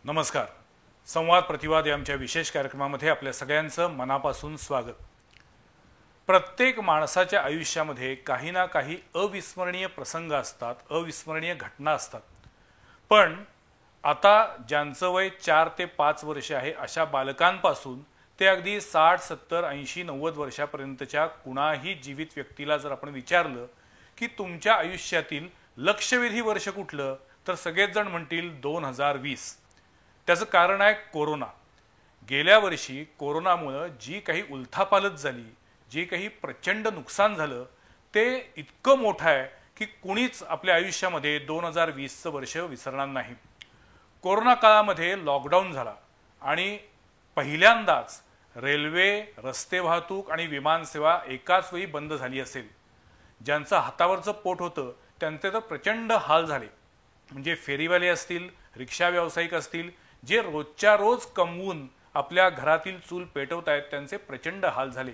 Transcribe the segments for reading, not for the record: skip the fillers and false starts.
नमस्कार. संवाद प्रतिवाद या आमच्या विशेष कार्यक्रमामध्ये आपल्या सगळ्यांचं मनापासून स्वागत. प्रत्येक माणसाच्या आयुष्यामध्ये काही ना काही अविस्मरणीय प्रसंग असतात, अविस्मरणीय घटना असतात. पण आता ज्यांचं वय 4 ते 5 वर्ष आहे अशा बालकांपासून ते अगदी 60, 70, 80, 90 वर्षापर्यंतच्या कुणाही जीवित व्यक्तीला जर आपण विचारलं की तुमच्या आयुष्यातील लक्षवेधी वर्ष कुठलं, तर सगळेच जण म्हणतील 2020. त्याचं कारण आहे कोरोना. गेल्या वर्षी कोरोनामुळं जी काही उलथापालथ झाली, जे काही प्रचंड नुकसान झालं, ते इतकं मोठं आहे की कुणीच आपल्या आयुष्यामध्ये 2020चं वर्ष विसरणार नाही. कोरोना काळामध्ये लॉकडाऊन झाला आणि पहिल्यांदाच रेल्वे, रस्ते वाहतूक आणि विमानसेवा एकाच वेळी बंद झाली असेल. ज्यांचं हातावरचं पोट होतं त्यांचे तर प्रचंड हाल झाले. म्हणजे फेरीवाले असतील, रिक्षा व्यावसायिक असतील, जे रोजच्या रोज कमवून आपल्या घरातील चूल पेटवत आहेत, त्यांचे प्रचंड हाल झाले.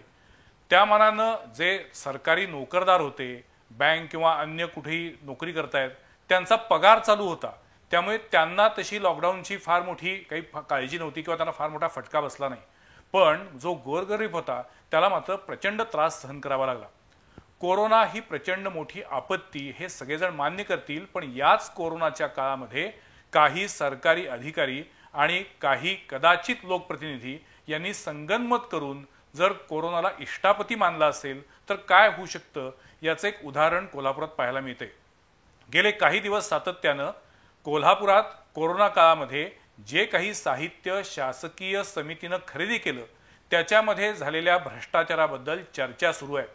त्या मानानं जे सरकारी नोकरदार होते, बँक किंवा अन्य कुठेही नोकरी करतायत, त्यांचा पगार चालू होता. त्यामुळे त्यांना तशी लॉकडाऊनची फार मोठी काही काळजी नव्हती किंवा त्यांना फार मोठा फटका बसला नाही. पण जो गोरगरीब होता त्याला मात्र प्रचंड त्रास सहन करावा लागला. कोरोना ही प्रचंड मोठी आपत्ती हे सगळेजण मान्य करतील. पण याच कोरोनाच्या काळामध्ये काही सरकारी अधिकारी आणि काही कदाचित लोकप्रतिनिधी यांनी संगनमत करून जर कोरोनाला इष्टापती मानला असेल तर काय होऊ शकतं याचं एक उदाहरण कोल्हापुरात पाहायला मिळते. गेले काही दिवस सातत्यानं कोल्हापुरात कोरोना काळामध्ये जे काही साहित्य शासकीय समितीनं खरेदी केलं त्याच्यामध्ये झालेल्या भ्रष्टाचाराबद्दल चर्चा सुरू आहे.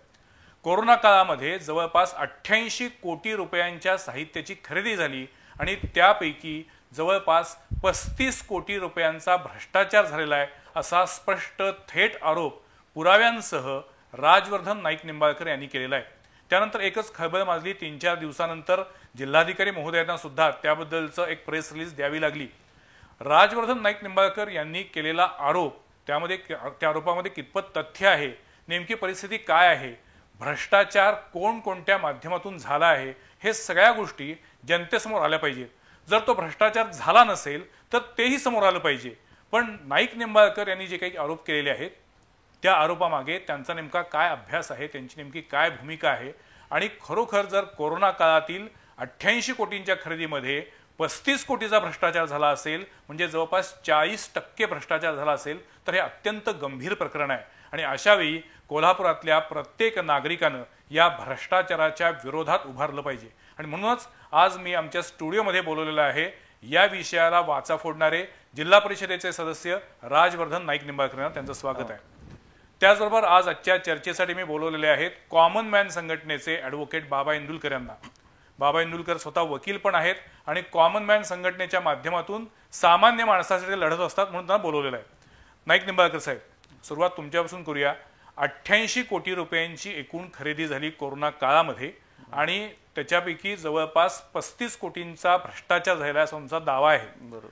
कोरोना काळामध्ये जवळपास 88 कोटी रुपयांच्या साहित्याची खरेदी झाली आणि त्यापैकी जवळपास 35 कोटी रुपयांचा भ्रष्टाचार झालेला आहे असा स्पष्ट थेट आरोप पुराव्यांसह राजवर्धन नाईक निंबाळकर यांनी केलेला आहे. त्यानंतर एकच खळबळ माजली. 3-4 दिवसानंतर जिल्हाधिकारी महोदयांना सुद्धा त्याबद्दलचं एक प्रेस रिलीज द्यावी लागली. राजवर्धन नाईक निंबाळकर यांनी केलेला आरोप, त्या आरोपामध्ये कितपत तथ्य आहे, नेमकी परिस्थिती काय आहे, भ्रष्टाचार कोणकोणत्या माध्यमातून झाला आहे, हे सगळ्या गोष्टी जनतेसमोर आल्या पाहिजेत. जर तो भ्रष्टाचार झाला नसेल तर तेही समोर आलं पाहिजे. पण नाईक निंबाळकर यांनी जे काही आरोप केलेले आहेत त्या आरोपामागे त्यांचा नेमका काय अभ्यास आहे, त्यांची नेमकी काय भूमिका आहे आणि खरोखर जर कोरोना काळातील 88 कोटींच्या खरेदीमध्ये 35 कोटीचा भ्रष्टाचार झाला असेल, म्हणजे जवळपास 40% भ्रष्टाचार झाला असेल, तर हे अत्यंत गंभीर प्रकरण आहे. आणि अशावेळी कोल्हापुरातल्या प्रत्येक नागरिकानं या भ्रष्टाचाराच्या विरोधात उभारलं पाहिजे. आणि म्हणूनच आज मी आमच्या स्टुडिओमध्ये बोलवलेलं आहे या विषयाला वाचा फोडणारे जिल्हा परिषदेचे सदस्य राजवर्धन नाईक निंबाळकर यांना. त्यांचं स्वागत आहे. त्याचबरोबर आज आजच्या चर्चेसाठी मी बोलवलेले आहेत कॉमन मॅन संघटनेचे ॲडव्होकेट बाबा इंदुलकर यांना. बाबा इंदुलकर स्वतः वकील पण आहेत आणि कॉमन मॅन संघटनेच्या माध्यमातून सामान्य माणसासाठी लढत असतात म्हणून त्यांना बोलवलेलं आहे. नाईक निंबाळकर साहेब, सुरुवात तुमच्यापासून करूया. 88 कोटी रुपयांची एकूण खरेदी झाली कोरोना काळामध्ये आणि त्याच्यापैकी जवळपास 35 कोटींचा भ्रष्टाचार झाला असा तुमचा दावा आहे. बरोबर.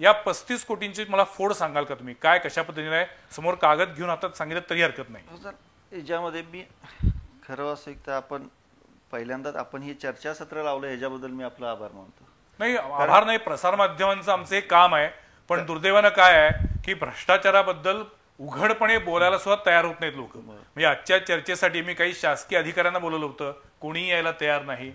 या 35 कोटींची मला फोड सांगाल का तुम्ही? काय, कशा पद्धतीने आहे? समोर कागद घेऊन हातात सांगितलं तरी हरकत नाही. सर, याच्यामध्ये मी खरं असं एक तर आपण पहिल्यांदाच आपण ही चर्चासत्र लावलं याच्याबद्दल मी आपला आभार मानतो. नाही, आभार नाही, प्रसारमाध्यमांचं आमचं एक काम आहे. पण दुर्दैवानं काय आहे की भ्रष्टाचाराबद्दल उघडपणे बोलायला सुद्धा तयार होत नाहीत लोक. म्हणजे आजच्या चर्चेसाठी मी काही शासकीय अधिकाऱ्यांना बोलवलं होतं, कोणीही यायला तयार नाही.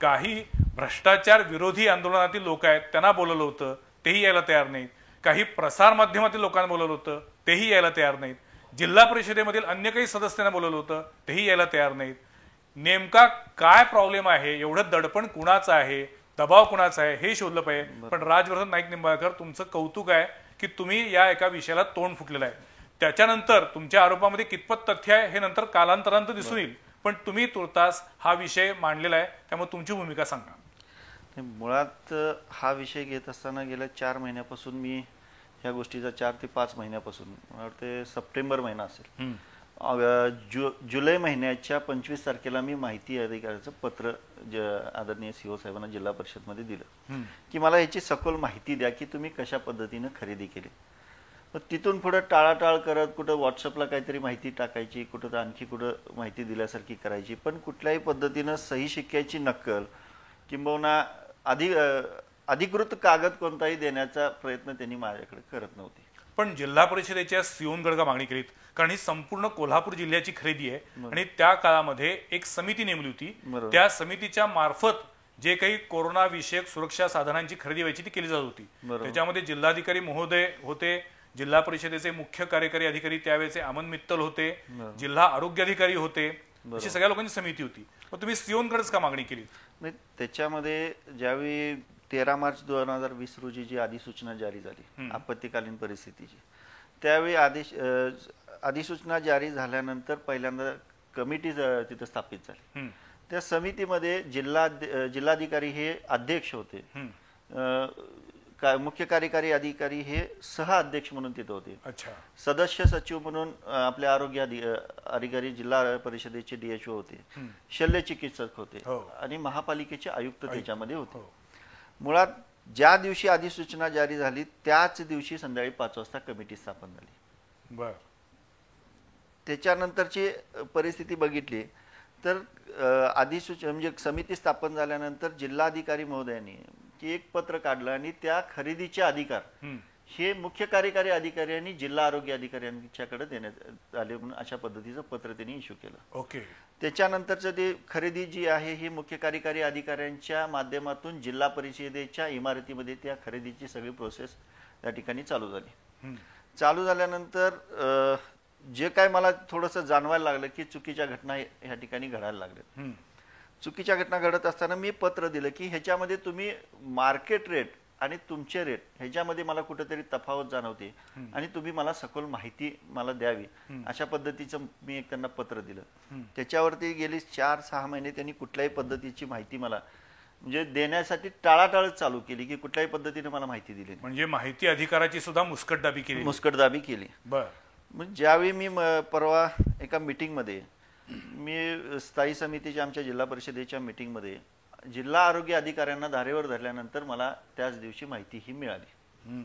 काही भ्रष्टाचार विरोधी आंदोलनातील लोक आहेत त्यांना बोलवलं होतं, तेही यायला तयार नाहीत. काही प्रसार माध्यमातील लोकांना बोलवलं होतं, तेही यायला तयार नाहीत. जिल्हा परिषदेमधील अन्य काही सदस्यांना बोलवलं होतं, तेही यायला तयार नाहीत. नेमका काय प्रॉब्लेम आहे, एवढं दडपण कुणाचं आहे, दबाव कुणाचा आहे हे शोधलं पाहिजे. पण राजवर्धन नाईक निंबाळकर, तुमचं कौतुक आहे की तुम्ही या एका विषयाला तोंड फुटलेलं आहे. त्याच्यानंतर तुमच्या आरोपामध्ये कितपत तथ्य आहे हे नंतर कालांतरानंतर दिसून येईल. पण तुम्ही तुर्तास हा विषय मांडलेला आहे, त्यामुळे तुमची भूमिका सांगा. मुळात हा विषय घेत असताना गेल्या 4 महिन्यापासून मी ह्या गोष्टीचा 4 ते 5 महिन्यापासून, मला वाटते सप्टेंबर महिना असेल, जुलै महिन्याच्या 25 तारखेला मी माहिती अधिकाऱ्याचं पत्र आदरणीय सीओ साहेबांना जिल्हा परिषदमध्ये दिलं की मला याची सखोल माहिती द्या की तुम्ही कशा पद्धतीनं खरेदी केली. मग तिथून पुढे टाळाटाळ करत कुठं व्हॉट्सअपला काहीतरी माहिती टाकायची, कुठं तर आणखी कुठं माहिती दिल्यासारखी करायची, पण कुठल्याही पद्धतीनं सही शिक्क्याची नक्कल किंबहुना अधिकृत कागद कोणताही देण्याचा प्रयत्न त्यांनी माझ्याकडे करत नव्हते. पण जिल्हा परिषदेच्या सिओनगड का मागणी केलीत? कारण ही संपूर्ण कोल्हापूर जिल्ह्याची खरेदी आहे आणि त्या काळामध्ये एक समिती नेमली होती. त्या समितीच्या मार्फत जे काही कोरोना विषयक सुरक्षा साधनांची खरेदी व्हायची ती केली जात होती. त्याच्यामध्ये जिल्हाधिकारी महोदय होते, जिल्हा परिषदेचे मुख्य कार्यकारी अधिकारी त्यावेळेचे अमन मित्तल होते, जिल्हा आरोग्य अधिकारी होते, अशी सगळ्या लोकांची समिती होती. मग तुम्ही सिओनगडच का मागणी केली? नाही, त्याच्यामध्ये ज्यावेळी 13 मार्च 2020 रोजी जी अधिसूचना जारी झाली आपत्कालीन परिस्थितीची, त्यावेळी अधिसूचना जारी झाल्यानंतर पहिल्यांदा कमिटी तिथं स्थापित झाली. त्या समितीमध्ये जिल्हाधिकारी हे अध्यक्ष होते, मुख्य कार्यकारी अधिकारी हे सह अध्यक्ष म्हणून तिथे होते. सदस्य सचिव म्हणून आपले आरोग्य अधिकारी जिल्हा परिषदेचे DHO होते, शल्य चिकित्सक होते आणि महापालिकेचे आयुक्त त्याच्यामध्ये होते. मुळात ज्या दिवशी अधिसूचना जारी झाली त्याच दिवशी संध्याकाळी 5 वाजता कमिटी स्थापन झाली. त्याच्यानंतरची परिस्थिती बघितली तर अधिसूचना म्हणजे समिती स्थापन झाल्यानंतर जिल्हाधिकारी महोदयांनी एक पत्र काढलं आणि त्या खरेदीचे अधिकार हे मुख्य कार्यकारी अधिकाऱ्यांनी जिल्हा आरोग्य अधिकाऱ्यांच्याकडे देण्यात आले म्हणून अशा पद्धतीचं पत्र त्यांनी इश्यू केलं. त्याच्यानंतरचं ते खरेदी जी आहे ही मुख्य कार्यकारी अधिकाऱ्यांच्या माध्यमातून जिल्हा परिषदेच्या इमारतीमध्ये त्या खरेदीची सगळी प्रोसेस त्या ठिकाणी चालू झाली. चालू झाल्यानंतर जे काय मला थोडंसं जाणवायला लागलं की चुकीच्या घटना ह्या ठिकाणी घडायला लागल्या. चुकीच्या घटना घडत असताना मी पत्र दिलं की ह्याच्यामध्ये तुम्ही मार्केट रेट आणि तुमचे रेट ह्याच्यामध्ये मला कुठेतरी तफावत जाणवते आणि तुम्ही मला सखोल माहिती मला द्यावी अशा पद्धतीचं मी एक त्यांना पत्र दिलं. त्याच्यावरती गेली 4-6 महिने त्यांनी कुठल्याही पद्धतीची माहिती मला म्हणजे देण्यासाठी टाळाटाळच चालू केली की कुठल्याही पद्धतीने मला माहिती दिली. म्हणजे माहिती अधिकाराची सुद्धा मुस्कटदाबी केली. मग ज्यावेळी मी परवा एका मीटिंगमध्ये मी स्थायी समितीच्या आमच्या जिल्हा परिषदेच्या मीटिंगमध्ये जिल्हा आरोग्य अधिकाऱ्यांना धारेवर धरल्यानंतर मला त्याच दिवशी माहिती ही मिळाली.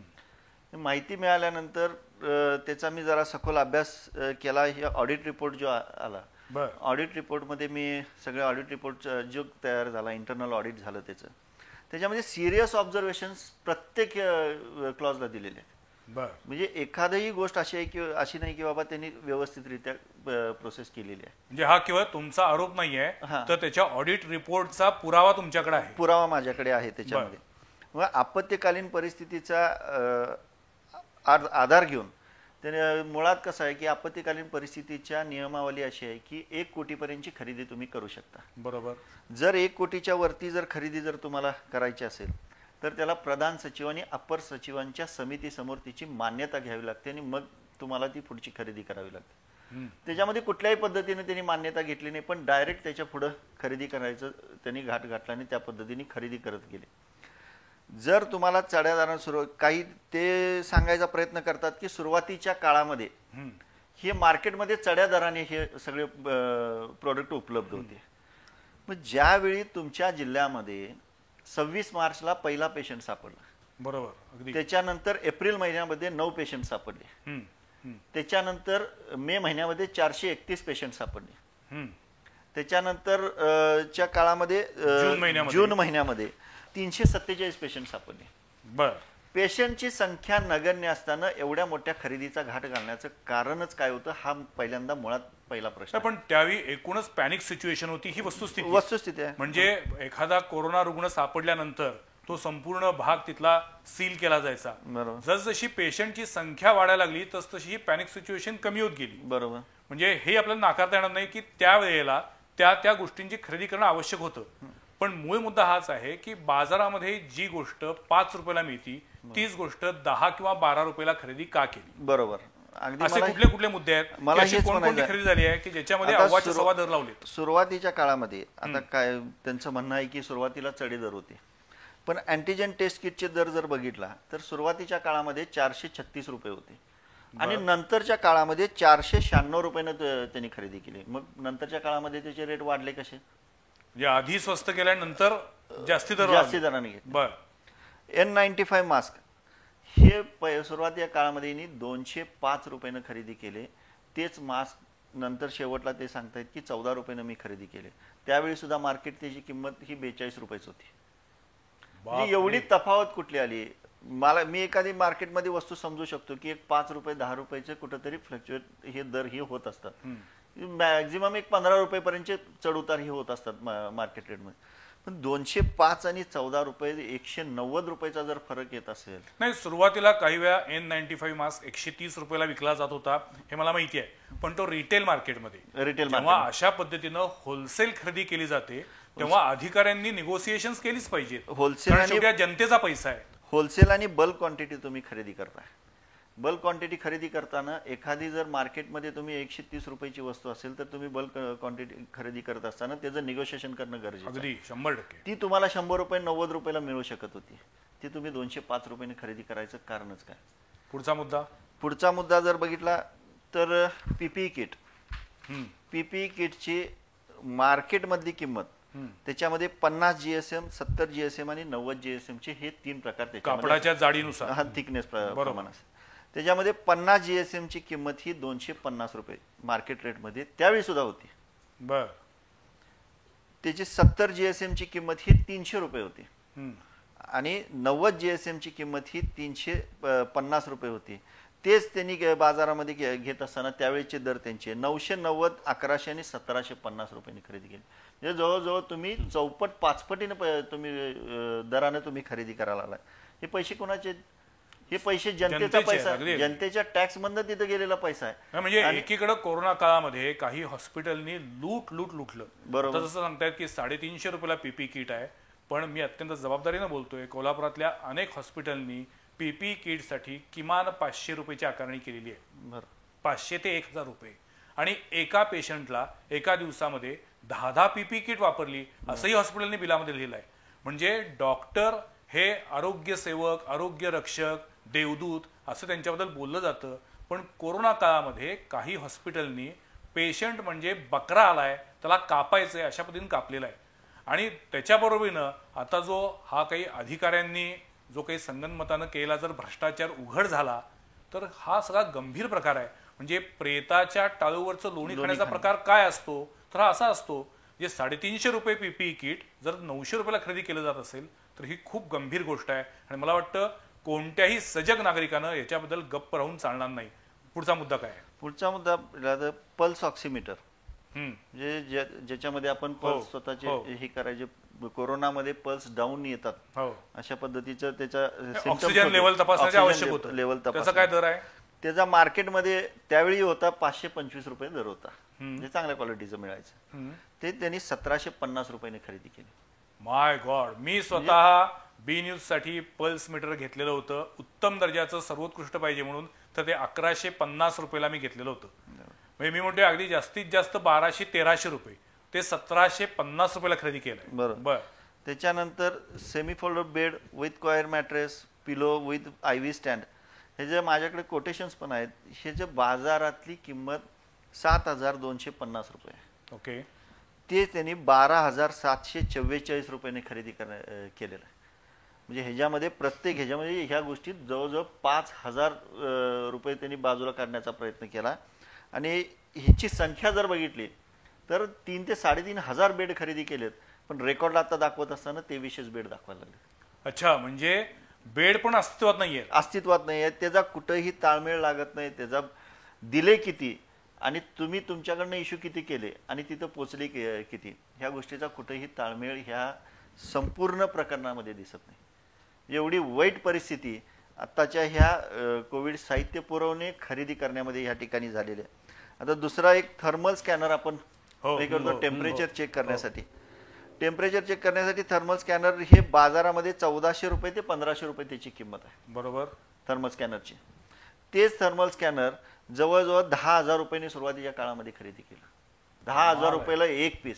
माहिती मिळाल्यानंतर त्याचा मी जरा सखोल अभ्यास केला. हे ऑडिट रिपोर्ट जो आला, ऑडिट रिपोर्टमध्ये मी सगळे ऑडिट रिपोर्ट जो तयार झाला, इंटरनल ऑडिट झालं त्याच्यामध्ये सिरियस ऑब्झर्वेशन्स प्रत्येक क्लॉजला दिलेले आहेत. म्हणजे एखादही गोष्ट अशी आहे की अशी नाही की बाबा त्यांनी व्यवस्थितरित्या प्रोसेस केलेली आहे. म्हणजे हा केवळ तुमचा आरोप नाहीये, तर त्याच्या ऑडिट रिपोर्टचा पुरावा तुमच्याकडे आहे? पुरावा माझ्याकडे आहे. त्याच्यामध्ये मग आपत्कालीन परिस्थितीचा आधार घेऊन त्याने मुळात कसं आहे की आपत्कालीन परिस्थितीच्या नियमावली अशी आहे की 1 कोटीपर्यंतची खरेदी तुम्ही करू शकता. बरोबर. जर 1 कोटीच्या वरती जर खरेदी जर तुम्हाला करायची असेल तर त्याला प्रधान सचिव आणि अपर सचिवांच्या समितीसमोर तिची मान्यता घ्यावी लागते आणि मग तुम्हाला ती पुढची खरेदी करावी लागते. त्याच्यामध्ये कुठल्याही पद्धतीने त्यांनी मान्यता घेतली नाही, पण डायरेक्ट त्याच्या पुढे खरेदी करायचं त्यांनी घाट घातला आणि त्या पद्धतीने खरेदी करत गेले. जर तुम्हाला चढ्या दराने काही ते सांगायचा प्रयत्न करतात की सुरुवातीच्या काळामध्ये हे मार्केटमध्ये चढ्या दराने हे सगळे प्रोडक्ट उपलब्ध होते. मग ज्यावेळी तुमच्या जिल्ह्यामध्ये 26 मार्चला पहिला पेशंट सापडला, बरोबर, त्याच्यानंतर एप्रिल महिन्यामध्ये 9 पेशंट सापडले, त्याच्यानंतर मे महिन्यामध्ये 431 पेशंट सापडले, त्याच्यानंतर च्या काळामध्ये जून महिन्यामध्ये 347 पेशंट सापडले. पेशंटची संख्या नगण्य असताना एवढ्या मोठ्या खरेदीचा घाट घालण्याचं कारणच काय होतं हा पहिल्यांदा मुळात पहिला प्रश्न. पण त्यावेळी एकूणच पॅनिक सिच्युएशन होती ही वस्तुस्थिती आहे. म्हणजे एखादा कोरोना रुग्ण सापडल्यानंतर तो संपूर्ण भाग तिथला सील केला जायचा. जसजशी पेशंटची संख्या वाढायला लागली तसतशी ही पॅनिक सिच्युएशन कमी होत गेली. बरोबर. म्हणजे हे आपल्याला नाकारता येणार नाही की त्यावेळेला त्या गोष्टींची खरेदी करणं आवश्यक होतं. पण मूळ मुद्दा हाच आहे की बाजारामध्ये जी गोष्ट 5 रुपयाला मिळती तीच गोष्ट 10 किंवा 12 रुपयाला खरेदी का केली? बरोबर. असे कुठले मुद्दे आहेत, कोणकोणती खरेदी झाली आहे की ज्याच्यामध्ये अव्वाचे सव्वा दर लावले? सुरुवातीच्या काळामध्ये आता काय त्यांचं म्हणणं आहे की सुरुवातीला चढे दर होते, पण अँटीजेन टेस्ट किटचे दर जर बघितला तर सुरुवातीच्या काळामध्ये 436 रुपये होते आणि नंतरच्या काळामध्ये 496 रुपयानं त्यांनी खरेदी केली. मग नंतरच्या काळामध्ये त्याचे रेट वाढले कसे? आधी स्वस्त केल्यानंतर जास्ती दराने घेतले. N95 मास्क हे सुरुवातीच्या काळामध्ये 205 रुपयानं खरेदी केले. तेच मास्क नंतर शेवटला ते सांगतायत की 14 रुपयानं मी खरेदी केले. त्यावेळी सुद्धा मार्केट त्याची किंमत ही 42 रुपयाच होती. म्हणजे एवढी तफावत कुठली आली? मी एखादी मार्केटमध्ये वस्तू समजू शकतो की एक 5 रुपये 10 रुपयाचे कुठेतरी फ्लक्च्युएट हे दर हे होत असतात. मॅक्झिमम एक 15 रुपयेपर्यंत चढ उतार हे होत असतात मार्केट रेटमध्ये. पण 205 आणि 14 रुपये 190 रुपयाचा जर फरक येत असेल. नाही, सुरुवातीला काही वेळा N95 मास्क 130 रुपयाला विकला जात होता, हे मला माहिती आहे. पण तो रिटेल मार्केटमध्ये जेव्हा अशा पद्धतीनं होलसेल खरेदी केली जाते तेव्हा अधिकाऱ्यांनी निगोसिएशन केलीच पाहिजेत. होलसेल आणि जनतेचा पैसा आहे. होलसेल आणि बल्क क्वांटिटी तुम्ही खरेदी करताय. बल्क क्वांटिटी खरेदी करताना एखादी जर मार्केटमध्ये तुम्ही 130 रुपयाची वस्तू असेल तर तुम्ही बल्क क्वांटिटी खरेदी करत असताना त्याचं निगोशिएशन करणं गरजेचं आहे. अगदी 100%. ती तुम्हाला 100 रुपये 90 रुपयाला मिळू शकत होती, ती तुम्ही 205 रुपयाने खरेदी करायचं कारणच काय? पुढचा मुद्दा जर बघितला तर पीपीई किट. पीपीई किटची मार्केटमधली किंमत त्याच्यामध्ये 50 GSM, 70 GSM आणि 90 GSM चे हे 3 प्रकार कापडाच्या जाडीनुसार हा थिकनेस प्रमाण असेल. त्याच्यामध्ये 50 GSM ची किंमत ही 250 रुपये मार्केट रेटमध्ये त्यावेळी सुद्धा होती. बर. त्याची 70 GSM ची किंमत ही 300 रुपये होती आणि 90 GSM ची किंमत ही 350 रुपये होती. तेच त्यांनी बाजारामध्ये घेत असताना त्यावेळेचे दर त्यांचे 990, 1100 आणि 1750 रुपयांनी खरेदी केली. म्हणजे जवळजवळ तुम्ही चौपट 5 पटीने तुम्ही दराने तुम्ही खरेदी करायला आलाय. हे पैसे कोणाचे? हे पैसे जनतेचा पैसा, जनतेच्या टॅक्स मधनं तिथे गेलेला पैसा आहे. म्हणजे एकीकडे कोरोना काळामध्ये काही हॉस्पिटलनी लुटलं. बरोबर. जसं सांगतायत की 350 रुपयाला पीपी किट आहे, पण मी अत्यंत जबाबदारीनं बोलतोय, कोल्हापुरातल्या अनेक हॉस्पिटलनी पीपी किट साठी किमान 500 रुपयाची आकारणी केलेली आहे. 500 ते 1000 रुपये. आणि एका पेशंटला एका दिवसामध्ये 10 पीपी किट वापरली असंही हॉस्पिटलने बिलामध्ये लिहिलं आहे. म्हणजे डॉक्टर हे आरोग्य सेवक, आरोग्य रक्षक, देवदूत असं त्यांच्याबद्दल बोललं जातं. पण कोरोना काळामध्ये काही हॉस्पिटलनी पेशंट म्हणजे बकरा आलाय त्याला कापायचंय अशा पद्धतीने कापलेला आहे. आणि त्याच्याबरोबरीनं आता जो हा काही अधिकाऱ्यांनी जो काही संगनमतानं केला जर भ्रष्टाचार उघड झाला तर हा सगळा गंभीर प्रकार आहे. म्हणजे प्रेताच्या टाळूवरचं लोणी खाण्याचा प्रकार काय असतो तर हा असा असतो, जे 350 रुपये पीपीई किट जर 900 रुपयाला खरेदी केलं जात असेल तर ही खूप गंभीर गोष्ट आहे. आणि मला वाटतं कोणत्याही सजग नागरिकानं याच्याबद्दल गप्प राहून चालणार नाही. पुढचा मुद्दा काय? पुढचा मुद्दा पल्स ऑक्सिमीटर. म्हणजे ज्याच्यामध्ये आपण पल्स स्वतःचे हे करायचे. कोरोनामध्ये पल्स डाऊन येतात अशा पद्धतीचं त्याचा ऑक्सिजन लेवल तपासण्याचे आवश्यक होतं. लेवल तपासण्याचा काय दर आहे? त्याचा मार्केटमध्ये त्यावेळी होता 525 रुपये दर होता. म्हणजे चांगल्या क्वालिटीचं मिळायचं. ते त्यांनी 1750 रुपयाने खरेदी केली. माय गॉड. मी स्वतः बी न्यूज साठी पल्स मीटर घेतलेलं होतं, उत्तम दर्जाचं सर्वोत्कृष्ट पाहिजे म्हणून. तर ते 1150 रुपयाला मी घेतलेलं होतं. म्हणजे मी म्हणतोय अगदी जास्तीत जास्त 1200-1300 रुपये, ते 1750 रुपयाला खरेदी केलंय. बरोबर. त्याच्यानंतर semi folded bed with coir mattress, pillow with IV stand, हे जे माझ्याकडे कोटेशन्स पण आहेत. हे जे बाजारातली किंमत 7250 रुपये. ओके. ते त्यांनी 12744 रुपयाने खरेदी केलेलं आहे. म्हणजे ह्याच्यामध्ये प्रत्येक ह्याच्यामध्ये ह्या गोष्टीत जवळजवळ 5000 रुपये त्यांनी बाजूला काढण्याचा प्रयत्न केला. आणि ह्याची संख्या जर बघितली तर 3 ते 3500 बेड खरेदी केलेत. पण रेकॉर्ड आता दाखवत असताना 2300 बेड दाखवायला लागले. अच्छा, म्हणजे बेड पण अस्तित्वात नाहीये. अस्तित्वात नाहीये. त्याचा कुठेही ताळमेळ लागत नाही. त्याचा दिले किती आणि तुम्ही तुमच्याकडनं इश्यू किती केले आणि तिथं पोचले किती, ह्या गोष्टीचा कुठेही ताळमेळ ह्या संपूर्ण प्रकरणामध्ये दिसत नाही. एवढी वाईट परिस्थिती आत्ताच्या ह्या कोविड साहित्य पुरवणे खरेदी करण्यामध्ये ह्या ठिकाणी झालेली आहे. आता दुसरा एक थर्मल स्कॅनर आपण करतो टेम्परेचर चेक करण्यासाठी. टेम्परेचर चेक करण्यासाठी थर्मल स्कॅनर हे बाजारामध्ये 1400 रुपये ते 1500 रुपये त्याची किंमत आहे. बरोबर. थर्मल स्कॅनरची. तेच थर्मल स्कॅनर जवळजवळ 10,000 रुपयांनी सुरुवातीच्या काळामध्ये खरेदी केलं. 10,000 रुपयाला एक पीस.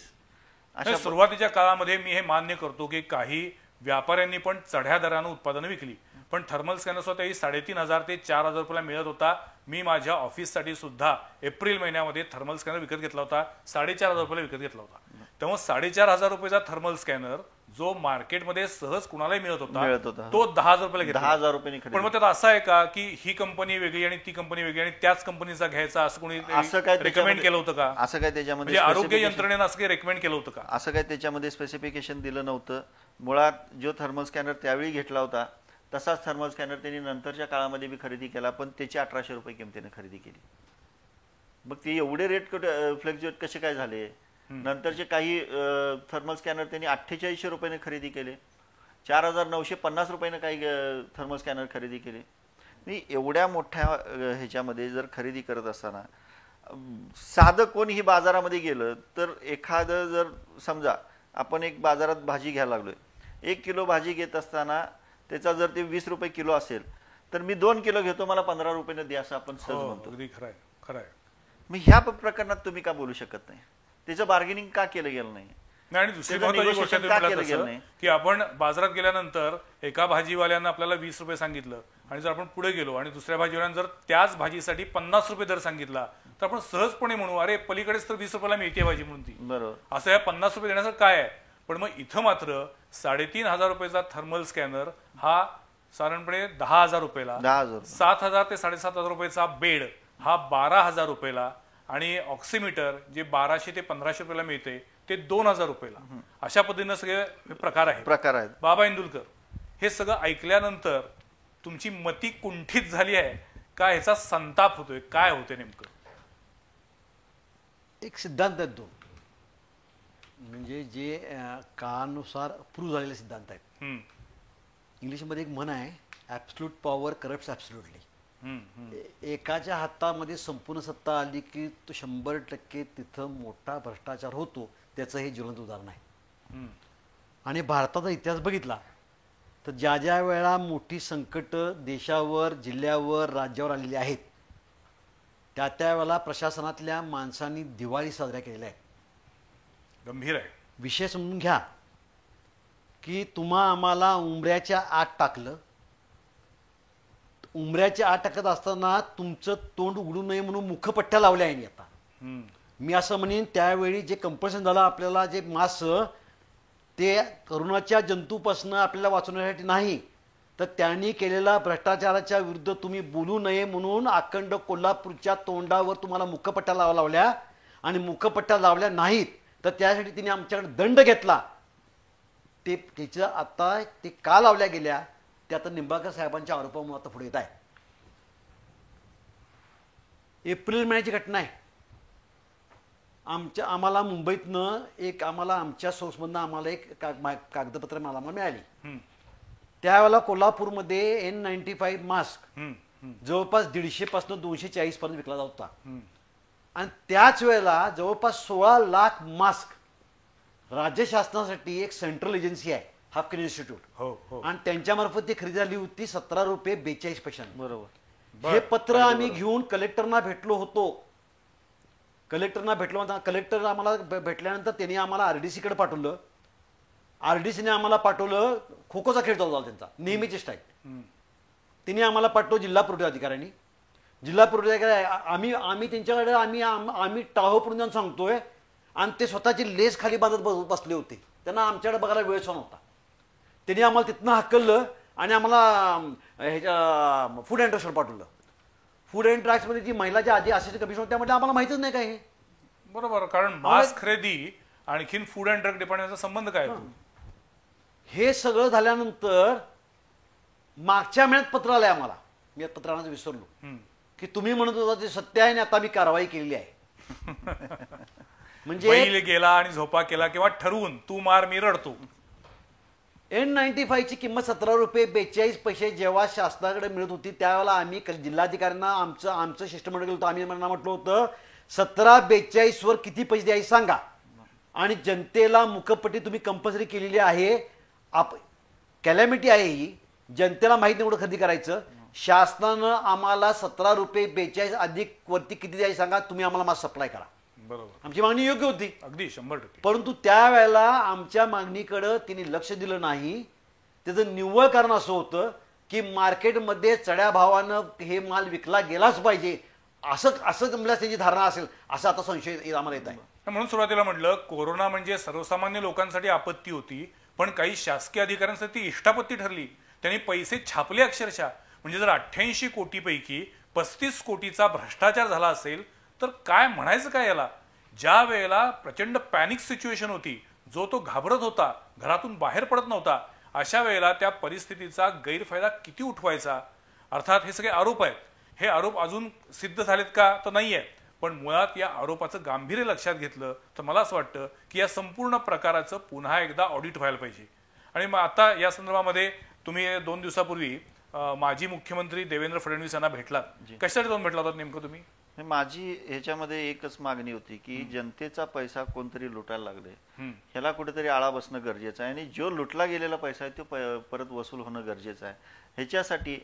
अशा सुरुवातीच्या काळामध्ये मी हे मान्य करतो की काही व्यापाऱ्यांनी पण चढ्या दरानं उत्पादनं विकली. पण थर्मल स्कॅनर स्वतः 3500 ते 4000 रुपयाला मिळत होता. मी माझ्या ऑफिससाठी सुद्धा एप्रिल महिन्यामध्ये थर्मल स्कॅनर विकत घेतला होता. 4500 रुपयाला विकत घेतला होता. तेव्हा 4500 रुपयाचा थर्मल स्कॅनर जो मार्केटमध्ये सहज कुणालाही मिळत होता तो 10,000 रुपयाला घेतला. 10,000 रुपयांनी. पण मग त्यात असं आहे का की ही कंपनी वेगळी आणि ती कंपनी वेगळी आणि त्याच कंपनीचा घ्यायचा असं कोणी रेकमेंड केलं होतं का? असं काय त्याच्यामध्ये आरोग्य यंत्रणेनं असं काही रेकमेंड केलं होतं का? असं काय त्याच्यामध्ये स्पेसिफिकेशन दिलं नव्हतं. मुळात जो थर्मल स्कॅनर त्यावेळी घेतला होता तसाच थर्मल स्कॅनर त्यांनी नंतरच्या काळामध्ये बी खरेदी केला, पण त्याची 1800 रुपये किमतीने खरेदी केली. मग ते एवढे रेट फ्लक्च्युएट कसे काय झाले? नंतरचे काही थर्मल स्कॅनर त्यांनी 4800 रुपयाने खरेदी केले, 4950 रुपयाने काही थर्मल स्कॅनर खरेदी केले. मी एवढ्या मोठ्या ह्याच्यामध्ये जर खरेदी करत असताना साधं कोणीही बाजारामध्ये गेलं तर एखादं जर समजा आपण एक बाजारात भाजी घ्यायला लागलोय, 1 किलो भाजी घेत असताना त्याचा जर ते 20 रुपये किलो असेल तर मी 2 किलो घेतो, मला 15 रुपयाने द्या असं आपण सहज म्हणतो. अगदी खरंय, खरंय. मग ह्या प्रकरणात तुम्ही का बोलू शकत नाही? त्याचं बार्गेनिंग का केलं गेलं नाही? आणि दुसरी महत्वाची गोष्ट तुम्ही म्हणालात तसं की आपण बाजारात गेल्यानंतर एका भाजीवाल्यानं आपल्याला 20 रुपये सांगितलं आणि जर आपण पुढे गेलो आणि दुसऱ्या भाजीवाल्यानं जर त्याच भाजीसाठी 50 रुपये दर सांगितला तर आपण सहजपणे म्हणू अरे पलीकडेच तर 20 रुपयाला मिळते भाजी म्हणून ती. बरोबर. असं या 50 रुपये देण्याचं काय आहे? पण मग इथं मात्र 3500 रुपयाचा थर्मल स्कॅनर हा साधारणपणे 10,000 रुपयाला, 7,000 ते 7,500 रुपयाचा बेड हा 12,000 रुपयाला आणि ऑक्सिमीटर जे 1200 ते 1500 रुपयाला मिळते ते 2,000 रुपयाला. अशा पद्धतीनं सगळे प्रकार आहेत. बाबा इंदुलकर, हे सगळं ऐकल्यानंतर तुमची मती कुंठित झाली आहे का ह्याचा संताप होतोय? काय होते नेमकं? एक सिद्धांत आहेत दोन, म्हणजे जे काळानुसार प्रूव्ह झालेले सिद्धांत आहेत. इंग्लिशमध्ये एक म्हण आहे, ॲब्सल्यूट पॉवर करप्ट्स ॲब्सल्यूटली. एकाच्या हातामध्ये संपूर्ण सत्ता आली की तो 100% तिथं मोठा भ्रष्टाचार होतो. त्याचं हे ज्वलंत उदाहरण आहे. आणि भारताचा इतिहास बघितला तर ज्या ज्या वेळा मोठी संकट देशावर, जिल्ह्यावर, राज्यावर आलेली आहेत त्या त्यावेळेला प्रशासनातल्या माणसांनी दिवाळी साजऱ्या केलेल्या आहेत. गंभीर आहे विषय. समजून घ्या की तुम्हा आम्हाला उंबऱ्याच्या आत टाकलं, उंबऱ्याच्या आत टाकत असताना तुमचं तोंड उघडू नये म्हणून मुखपट्ट्या लावल्या आहे. आता मी असं म्हणेन त्यावेळी जे कंपल्शन झालं आपल्याला, जे मास्क ते करोनाच्या जंतूपासून आपल्याला वाचवण्यासाठी नाही तर त्यांनी केलेला भ्रष्टाचाराच्या विरुद्ध तुम्ही बोलू नये म्हणून अखंड कोल्हापूरच्या तोंडावर तुम्हाला मुखपट्ट्या लावल्या आणि मुखपट्ट्या लावल्या नाहीत तर त्यासाठी तिने आमच्याकडे दंड घेतला. ते त्याचं आता ते का लावल्या गेल्या ते आता निंबाळकर साहेबांच्या आरोपामुळे आता पुढे येत आहे. एप्रिल महिन्याची घटना आहे. आम्हाला मुंबईतनं आम्हाला आमच्या सोर्समधनं आम्हाला एक कागदपत्र मला मिळाली. त्यावेळेला कोल्हापूरमध्ये N95 मास्क जवळपास 150 पासून 240 पर्यंत विकला जात होता. आणि त्याच वेळेला जवळपास 16 लाख मास्क राज्य शासनासाठी एक सेंट्रल एजन्सी आहे, हाफकिन इन्स्टिट्यूट, आणि त्यांच्यामार्फत ती खरेदी झाली होती 17 रुपये 42 पैशांनी. बरोबर. हे पत्र आम्ही घेऊन कलेक्टरना भेटलो होतो. कलेक्टर आम्हाला भेटल्यानंतर त्यांनी आम्हाला RDC-कडे पाठवलं. RDC-ने आम्हाला पाठवलं, खो खोचा खेळ चालू झाला त्यांचा नेहमीची स्टाईल. त्यांनी आम्हाला पाठवलं जिल्हा पुरवठा अधिकाऱ्यांनी. जिल्हा पुरवठा अधिकारी आम्ही त्यांच्याकडे आम्ही टाहो पडून जाऊन सांगतोय आणि ते स्वतःची लेस खाली बांधत बसले होते. त्यांना आमच्याकडे बघायला वेळ नव्हता. त्यांनी आम्हाला तिथनं हकललं आणि आम्हाला ह्याच्या फूड अँड ड्रग्सवर पाठवलं. फूड अँड ड्रग्समध्ये जी महिलाच्या आधी असिस्टंट कमिशनर त्यामध्ये आम्हाला माहितीच नाही काय हे. बरोबर, कारण मास्क खरेदी आणखीन फूड अँड ड्रग डिपार्टमेंटचा संबंध काय? हे सगळं झाल्यानंतर मागच्या महिन्यात पत्र आलंय आम्हाला, मी पत्र आणायचं विसरलो, की तुम्ही म्हणत होता ते सत्य आहे आणि आता मी कारवाई केलेली आहे. म्हणजे बैल गेला आणि झोपा केला किंवा ठरवून तू मार मी रडतो. N95 ची किंमत 17 रुपये 42 पैसे जेव्हा शासनाकडे मिळत होती त्यावेळेला आम्ही जिल्हाधिकाऱ्यांना आमचं शिष्टमंडळ होतं, आम्ही म्हटलं होतं 1742 वर किती पैसे द्यायचे सांगा आणि जनतेला मुखपट्टी तुम्ही कंपल्सरी केलेली आहे. कॅलॅमिटी आहे ही, जनतेला माहिती नाही कुठं खरेदी करायचं. शासनानं आम्हाला 17 रुपये 42 अधिक वरती किती द्यायचे सांगा, तुम्ही आम्हाला मास्क सप्लाय करा. बरोबर, आमची मागणी योग्य होती अगदी 100%. परंतु त्यावेळेला आमच्या मागणीकडे तिने लक्ष दिलं नाही. त्याचं निव्वळ कारण असं होतं की मार्केटमध्ये चढ्या भावानं हे माल विकला गेलाच पाहिजे असं जमल्यास त्याची धारणा असेल असं आता संशय आम्हाला येत आहे. म्हणून सुरुवातीला म्हटलं कोरोना म्हणजे सर्वसामान्य लोकांसाठी आपत्ती होती, पण काही शासकीय अधिकाऱ्यांसाठी इष्टापत्ती ठरली. त्यांनी पैसे छापले अक्षरशः. म्हणजे जर 88 कोटीपैकी 35 कोटीचा भ्रष्टाचार झाला असेल तर काय म्हणायचं काय याला? ज्या वेळेला प्रचंड पॅनिक सिच्युएशन होती, जो तो घाबरत होता, घरातून बाहेर पडत नव्हता, अशा वेळेला त्या परिस्थितीचा गैरफायदा किती उठवायचा? अर्थात हे सगळे आरोप आहेत. हे आरोप अजून सिद्ध झालेत का? तर नाही आहेत. पण मुळात या आरोपाचं गांभीर्य लक्षात घेतलं तर मला असं वाटतं की या संपूर्ण प्रकाराचं पुन्हा एकदा ऑडिट व्हायला पाहिजे. आणि मग आता या संदर्भामध्ये तुम्ही 2 दिवसापूर्वी माजी मुख्यमंत्री देवेंद्र फडणवीस यांना भेटलात. कशासाठी जाऊन भेटला होता नेमकं तुम्ही? माझी ह्याच्यामध्ये एकच मागणी होती की जनतेचा पैसा कोणतरी लुटायला लागले, ह्याला कुठेतरी आळा बसणं गरजेचं आहे आणि जो लुटला गेलेला पैसा आहे तो परत वसूल होणं गरजेचं आहे. ह्याच्यासाठी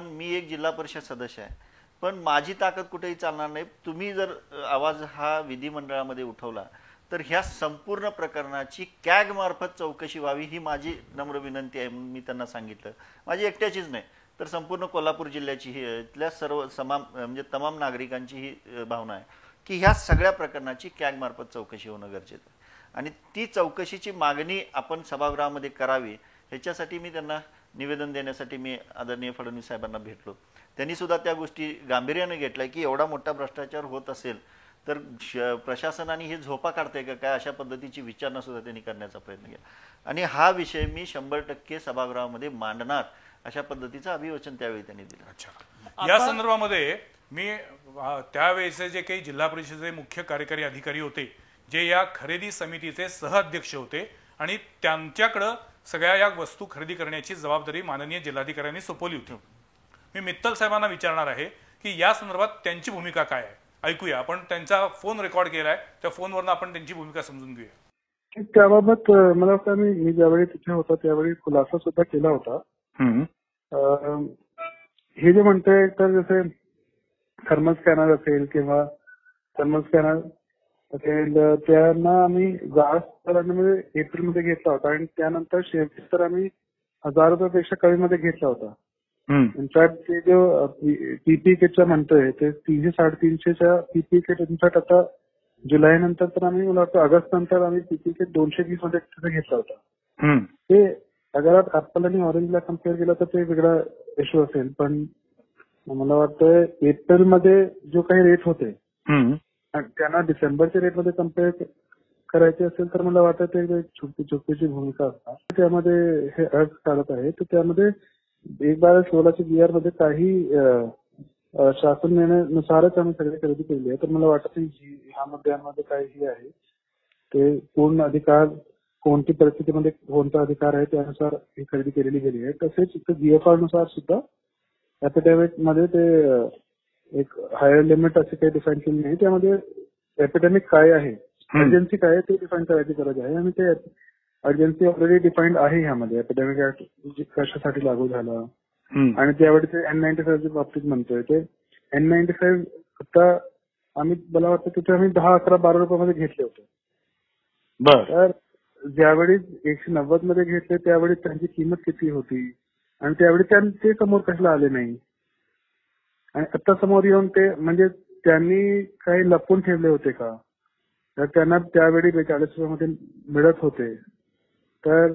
मी एक जिल्हा परिषद सदस्य आहे, पण माझी ताकद कुठेही चालणार नाही. तुम्ही जर आवाज हा विधिमंडळामध्ये उठवला तर ह्या संपूर्ण प्रकरणाची कॅग मार्फत चौकशी व्हावी ही माझी नम्र विनंती आहे. मी त्यांना सांगितलं. माझी एकट्याचीच नाही तर संपूर्ण कोल्हापूर जिल्ह्याची ही इथल्या सर्व तमाम नागरिकांची ही भावना आहे की ह्या सगळ्या प्रकरणाची कॅग मार्फत चौकशी होणं गरजेचं आहे आणि ती चौकशीची मागणी आपण सभागृहामध्ये करावी. ह्याच्यासाठी मी त्यांना निवेदन देण्यासाठी मी आदरणीय फडणवीस साहेबांना भेटलो. त्यांनी सुद्धा त्या गोष्टी गांभीर्याने घेतल्या की एवढा मोठा भ्रष्टाचार होत असेल तर प्रशासनाने हे झोपा काढते का काय, अशा पद्धतीची विचारणा सुद्धा त्यांनी करण्याचा प्रयत्न केला आणि हा विषय मी 100% सभागृहामध्ये मांडणार अशा पद्धतीचं अभिवचन त्यावेळी त्यांनी दिलं. अच्छा, या संदर्भामध्ये मी त्यावेळेचे जे काही जिल्हा परिषदेचे मुख्य कार्यकारी अधिकारी होते, जे या खरेदी समितीचे सहअध्यक्ष होते आणि त्यांच्याकडे सगळ्या या वस्तू खरेदी करण्याची जबाबदारी माननीय जिल्हाधिकाऱ्यांनी सोपवली होती. मी मित्तल साहेबांना विचारणार आहे की या संदर्भात त्यांची भूमिका काय आहे. ऐकूया. आपण त्यांचा फोन रेकॉर्ड केलाय, त्या फोनवरनं आपण त्यांची भूमिका समजून घेऊया. त्याबाबत मला वाटतं मी ज्यावेळी तिथे होता त्यावेळी खुलासा सुद्धा केला होता. हे जे म्हणतोय तर जसे थर्मल स्कॅनर असेल किंवा थर्मल स्कॅनर असेल त्यांना आम्ही म्हणजे एप्रिलमध्ये घेतला होता आणि त्यानंतर शेवटी तर आम्ही 1000 रुपयापेक्षा कमीमध्ये घेतला होता. इनफॅक्ट ते जो पीपी किटचा म्हणतोय ते 300-350च्या पीपी किट इनफॅक्ट आता जुलै नंतर तर आम्ही मला वाटतं ऑगस्ट नंतर आम्ही पीपी किट 220 मध्ये तिथे घेतला होता. ते अगर ऍपल आणि ऑरेंजला कम्पेअर केलं तर ते वेगळा इश्यू असेल, पण मला वाटतं एप्रिलमध्ये जो काही रेट होते त्यांना डिसेंबरच्या रेटमध्ये कम्पेअर करायचे असेल तर मला वाटतं ते छोटीची भूमिका असतात. त्यामध्ये हे अर्ज काढत आहे तर त्यामध्ये 1/16च्या GR मध्ये काही शासन निर्णयानुसारच आम्ही सगळी खरेदी केली आहे. तर मला वाटतं ह्या मुद्द्यांमध्ये काही आहे ते पूर्ण अधिकार कोणती परिस्थितीमध्ये कोणता अधिकार आहे त्यानुसार ही खरेदी केलेली गेली आहे. तसेच GFR नुसार सुद्धा एपिडेमिक मध्ये ते एक हायर लिमिट असे काही डिफाईन केली नाही. त्यामध्ये एपिडेमिक काय आहे, अर्जन्सी काय आहे ते डिफाईन करायची गरज आहे आणि ते अर्जन्सी ऑलरेडी डिफाईन्ड आहे ह्यामध्ये. एपिडेमिक ऍक्ट कशासाठी लागू झाला आणि त्यावेळी ते N95 बाबतीत म्हणतोय ते N95 आता आम्ही मला वाटतं तिथे आम्ही 10, 11, 12 रुपयामध्ये घेतले होते. तर ज्यावेळी 190 मध्ये घेतले त्यावेळी त्यांची किंमत किती होती आणि त्यावेळी ते समोर कशाला आले नाही आणि आता समोर येऊन ते म्हणजे त्यांनी काही लपवून ठेवले होते का? तर त्यांना त्यावेळी 42 रुपयामध्ये मिळत होते तर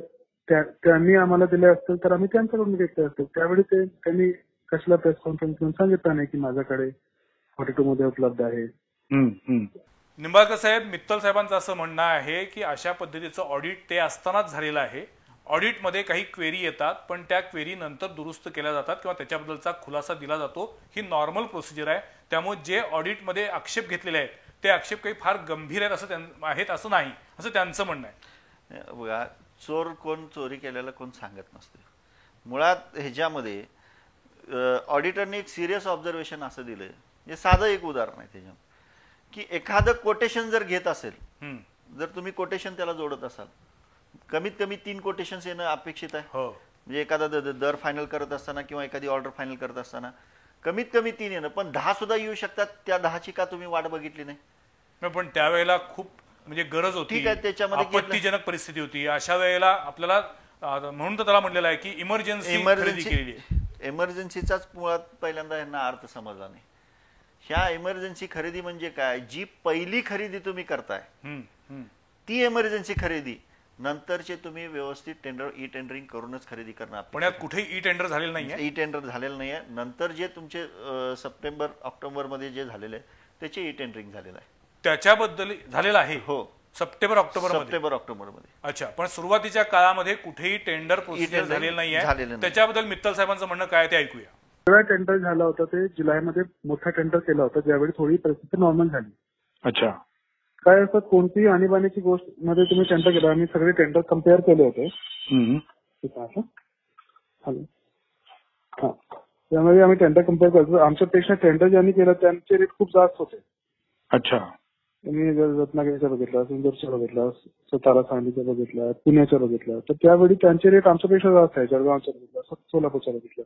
त्यांनी आम्हाला दिले असतील तर आम्ही त्यांच्याकडून घेतले असतील. त्यावेळी त्यांनी कशाला प्रेस कॉन्फरन्स घेऊन सांगितलं नाही की माझ्याकडे 42 मध्ये उपलब्ध आहे. निंबाळकर साहेब, मित्तल साहेबांचं असं म्हणणं आहे की अशा पद्धतीचं ऑडिट ते असतानाच झालेलं आहे. ऑडिटमध्ये काही क्वेरी येतात पण त्या क्वेरी नंतर दुरुस्त केल्या जातात किंवा त्याच्याबद्दलचा खुलासा दिला जातो. ही नॉर्मल प्रोसिजर आहे. त्यामुळे जे ऑडिटमध्ये आक्षेप घेतलेले आहेत ते आक्षेप काही फार गंभीर आहेत असं नाही, असं त्यांचं म्हणणं आहे. बघा, चोर कोण चोरी केलेला कोण सांगत नसते. मुळात ह्याच्यामध्ये ऑडिटरने एक सिरियस ऑब्झर्वेशन असं दिलंय, जे साधं एक उदाहरण आहे त्याच्या की एखादं कोटेशन जर घेत असेल, जर तुम्ही कोटेशन त्याला जोडत असाल, कमीत कमी 3 कोटेशन्स येणं अपेक्षित आहे. म्हणजे एखादा दर फायनल करत असताना किंवा एखादी ऑर्डर फायनल करत असताना कमीत कमी 3 येणं, पण 10 सुद्धा येऊ शकतात. त्या 10ची का तुम्ही वाट बघितली नाही? पण त्यावेळेला खूप म्हणजे गरज होती, ठीक आहे, त्याच्यामध्ये आपत्तीजनक परिस्थिती होती. अशा वेळेला आपल्याला म्हणून तर त्याला म्हणलेलं आहे की इमर्जन्सीचाच मुळात पहिल्यांदा यांना अर्थ समजला नाही. ह्या इमर्जन्सी खरेदी म्हणजे काय? जी पहिली खरेदी तुम्ही करताय ती इमर्जन्सी खरेदी, नंतरचे तुम्ही व्यवस्थित ई टेंडरिंग करूनच खरेदी करणं. पण यात कुठेही ई टेंडर झालेलं नाहीये. ई टेंडर झालेलं नाहीये. नंतर जे तुमचे सप्टेंबर ऑक्टोबर मध्ये जे झालेले आहे त्याचे ई टेंडरिंग झालेलं आहे. त्याच्याबद्दल झालेलं आहे. हो, सप्टेंबर ऑक्टोबर ऑक्टोबरमध्ये. अच्छा, पण सुरुवातीच्या काळामध्ये कुठेही टेंडर प्रोसिजर झालेलं नाहीये. त्याच्याबद्दल मित्तल साहेबांचं म्हणणं काय ते ऐकूया. सगळा टेंडर झाला होता ते जुलैमध्ये मोठा टेंडर केला होता, ज्यावेळी थोडी परिस्थिती नॉर्मल झाली. अच्छा, काय असं कोणतीही आणीबाणीची गोष्ट मध्ये तुम्ही टेंडर केला, आम्ही सगळे टेंडर कम्पेअर केले होते. त्यामध्ये आम्ही टेंडर कम्पेअर करतो. आमच्यापेक्षा टेंडर ज्यांनी केलं त्यांचे रेट खूप जास्त होते. अच्छा, तुम्ही जर रत्नागिरीचा बघितला, सिंदूरचा बघितला, सातारा सांगलीचा बघितला, पुण्याचा बघितला, तर त्यावेळी त्यांचे रेट आमच्यापेक्षा जास्त आहे. जळगावचा बघितला, सोलापूरचा बघितला,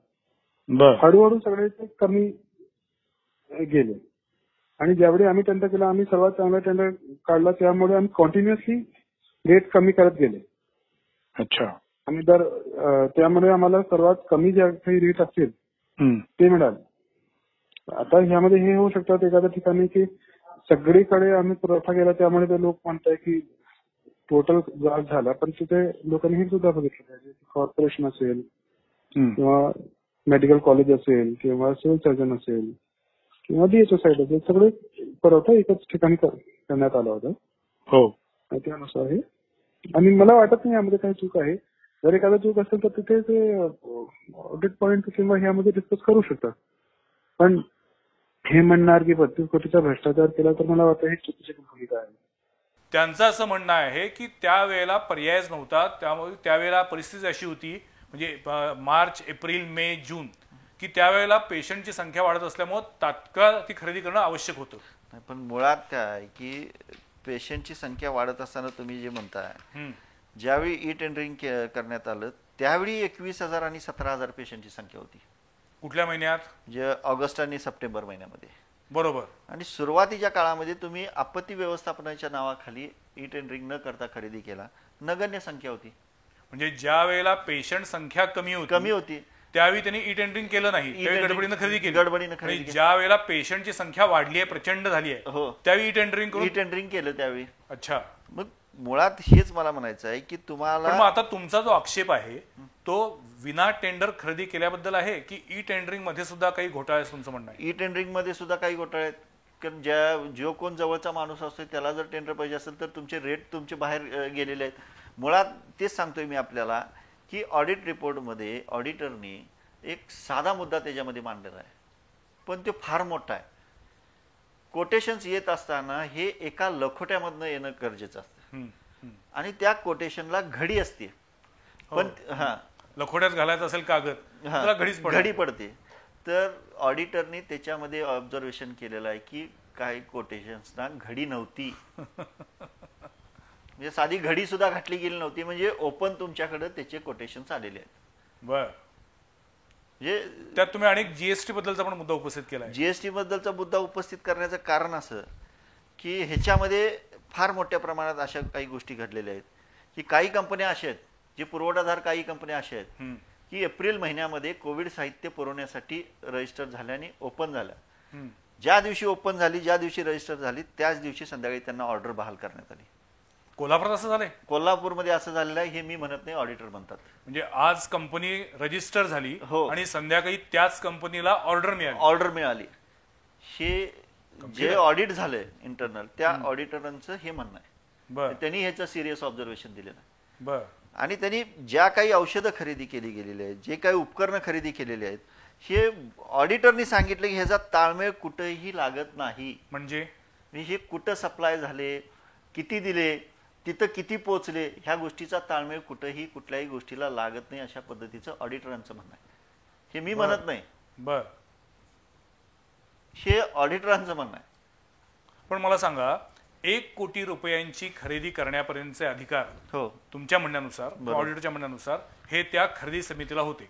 हळूहळू सगळे ते कमी गेले. आणि ज्यावेळी आम्ही टेंडर केला, आम्ही सर्वात चांगला टेंडर काढला, त्यामुळे आम्ही कॉन्टिन्युअसली रेट कमी करत गेले. अच्छा, आणि त्यामुळे आम्हाला सर्वात कमी ज्या काही रेट असतील ते मिळाले. आता ह्यामध्ये हे होऊ शकतात एखाद्या ठिकाणी की सगळीकडे आम्ही पुरवठा केला, त्यामुळे ते लोक म्हणताय की टोटल जास्त झाला, पण तिथे लोकांनी हे सुद्धा बघितलं पाहिजे की कॉर्पोरेशन असेल किंवा मेडिकल कॉलेज असेल किंवा सिव्हिल सर्जन असेल किंवा डीएचओ साईड असेल, सगळे पुरवठा एकच ठिकाणी करण्यात आला होता. हो, त्यानुसार हे. आणि मला वाटत नाही यामध्ये काही चूक आहे. जर एखादा चूक असेल तर तिथे ते ऑडिट पॉईंट किंवा ह्यामध्ये डिस्कस करू शकतात. पण हे म्हणणार की 32 कोटीचा भ्रष्टाचार केला, तर मला वाटतं हे चुकीची भूमिका आहे. त्यांचं असं म्हणणं आहे की त्यावेळेला पर्यायच नव्हता, त्यामुळे त्यावेळेला परिस्थिती अशी होती, म्हणजे मार्च, एप्रिल, मे, जून, की त्यावेळेला पेशंटची संख्या वाढत असल्यामुळे तात्काळ ती खरेदी करणं आवश्यक होतं. पण मुळात काय की पेशंटची संख्या वाढत असताना तुम्ही जे म्हणताय, ज्यावेळी ई टेंडरिंग करण्यात आलं त्यावेळी 21,000 आणि 17,000 पेशंटची संख्या होती. कुठल्या महिन्यात? जे ऑगस्ट आणि सप्टेंबर महिन्यामध्ये. बरोबर. आणि सुरुवातीच्या काळामध्ये तुम्ही आपत्ती व्यवस्थापनाच्या नावाखाली ई टेंडरिंग न करता खरेदी केला, नगण्य संख्या होती. म्हणजे ज्या वेळेला पेशंट संख्या कमी होती त्यावेळी त्यांनी ई टेंडरिंग केलं नाही, गडबडीनं खरेदी केली. ज्या वेळेला पेशंटची संख्या वाढली आहे, प्रचंड झाली आहे, त्यावेळी ई टेंडरिंग केलं त्यावेळी. अच्छा, मग मुळात हेच मला म्हणायचं आहे की तुम्हाला आता तुमचा जो आक्षेप आहे तो विना टेंडर खरेदी केल्याबद्दल आहे की ई टेंडरिंग मध्ये सुद्धा काही घोटाळे आहे तुमचं म्हणणं आहे? ई टेंडरिंग मध्ये सुद्धा काही घोटाळे आहेत. कारण जो कोण जवळचा माणूस असतो त्याला जर टेंडर पाहिजे असेल तर तुमचे रेट तुमचे बाहेर गेलेले आहेत. मुळात तेच सांगतोय मी आपल्याला की ऑडिट रिपोर्टमध्ये ऑडिटरनी एक साधा मुद्दा त्याच्यामध्ये मांडलेला आहे, पण तो फार मोठा आहे. कोटेशन्स येत असताना हे एका लखोट्यामधनं येणं गरजेचं असतं आणि त्या कोटेशनला घडी असते. पण लखोट्यात घालायचं असेल कागद, घडी पडते. तर ऑडिटरनी त्याच्यामध्ये ऑब्झर्वेशन केलेलं आहे की काही कोटेशन्सना घडी नव्हती, म्हणजे साधी घडी सुद्धा घातली गेली नव्हती, म्हणजे ओपन तुमच्याकडे त्याचे कोटेशन्स आलेले आहेत. बर. म्हणजे त्यात तुम्ही अनेक जीएसटी बद्दलचा पण मुद्दा उपस्थित केला. जीएसटी बद्दलचा मुद्दा उपस्थित करण्याचं कारण असं की ह्याच्यामध्ये फार मोठ्या प्रमाणात अशा काही गोष्टी घडलेल्या आहेत की काही कंपन्या अशा आहेत, जे पुरवठादार काही कंपन्या अशा आहेत की एप्रिल महिन्यामध्ये कोविड साहित्य पुरवण्यासाठी रजिस्टर झाल्याने ओपन झाल्या. ज्या दिवशी ओपन झाली, ज्या दिवशी रजिस्टर झाली, त्याच दिवशी संध्याकाळी त्यांना ऑर्डर बहाल करण्यात आली. कोल्हापुरात असं झालंय? कोल्हापूरमध्ये असं झालेलं आहे, हे मी म्हणत नाही, ऑडिटर म्हणतात. म्हणजे आज कंपनी रजिस्टर झाली आणि संध्याकाळी त्याच कंपनीला ऑर्डर मिळाली. हे जे ऑडिट झालंय इंटरनल, त्या ऑडिटरांचं हे म्हणणं आहे. त्यांनी ह्याचं सिरियस ऑब्झर्वेशन दिलेलं आहे. आणि त्यांनी ज्या काही औषधं खरेदी केली गेलेली आहेत, जे काही उपकरणं खरेदी केलेली आहेत, हे ऑडिटरनी सांगितलं की ह्याचा ताळमेळ कुठेही लागत नाही. म्हणजे हे कुठं सप्लाय झाले, किती दिले, तिथं किती पोचले, ह्या गोष्टीचा ताळमेळ कुठेही कुठल्याही गोष्टीला लागत नाही, अशा पद्धतीचं ऑडिटरांचं म्हणणं आहे. हे मी म्हणत नाही, हे ऑडिटरांचं म्हणणं आहे. पण मला सांगा, 1 कोटी रुपयांची खरेदी करण्यापर्यंतचे अधिकार तुमच्या म्हणण्यानुसार, ऑडिटरच्या म्हणण्यानुसार, हे त्या खरेदी समितीला होते.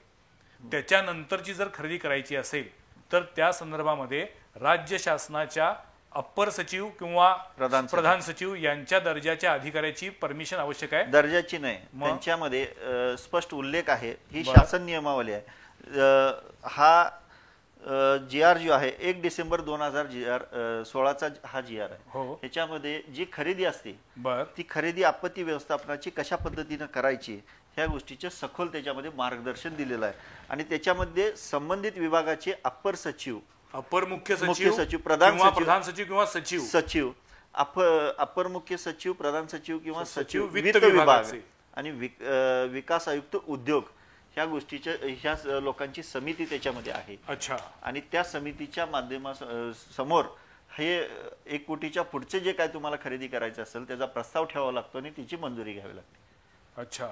त्याच्यानंतरची जर खरेदी करायची असेल तर त्या संदर्भामध्ये राज्य शासनाच्या अप्पर सचिव किंवा प्रधान सचिव यांच्या दर्जाच्या अधिकाऱ्याची परमिशन आवश्यक आहे. दर्जाची नाही, त्यांच्यामध्ये स्पष्ट उल्लेख आहे. ही शासन नियमावली आहे. हा GR जो आहे 1 डिसेंबर 2016चा हा GR आहे. ह्याच्यामध्ये जी खरेदी असते ती खरेदी आपत्ती व्यवस्थापनाची कशा पद्धतीने करायची ह्या गोष्टीचे सखोल त्याच्यामध्ये मार्गदर्शन दिलेलं आहे. आणि त्याच्यामध्ये संबंधित विभागाचे अप्पर सचिव, अप्पर मुख्य सचिव, प्रधान सचिव किंवा सचिव सचिव अपर मुख्य सचिव, प्रधान सचिव किंवा सचिव वित्त वित्त विभाग विभागाचे. आणि विकास आयुक्त उद्योग ह्या गोष्टीच्या ह्या लोकांची समिती त्याच्यामध्ये आहे. अच्छा. आणि त्या समितीच्या समोर हे 1 कोटीच्या पुढचे जे काय तुम्हाला खरेदी करायचं असेल त्याचा प्रस्ताव ठेवावा लागतो आणि त्याची मंजुरी घ्यावी लागते. अच्छा.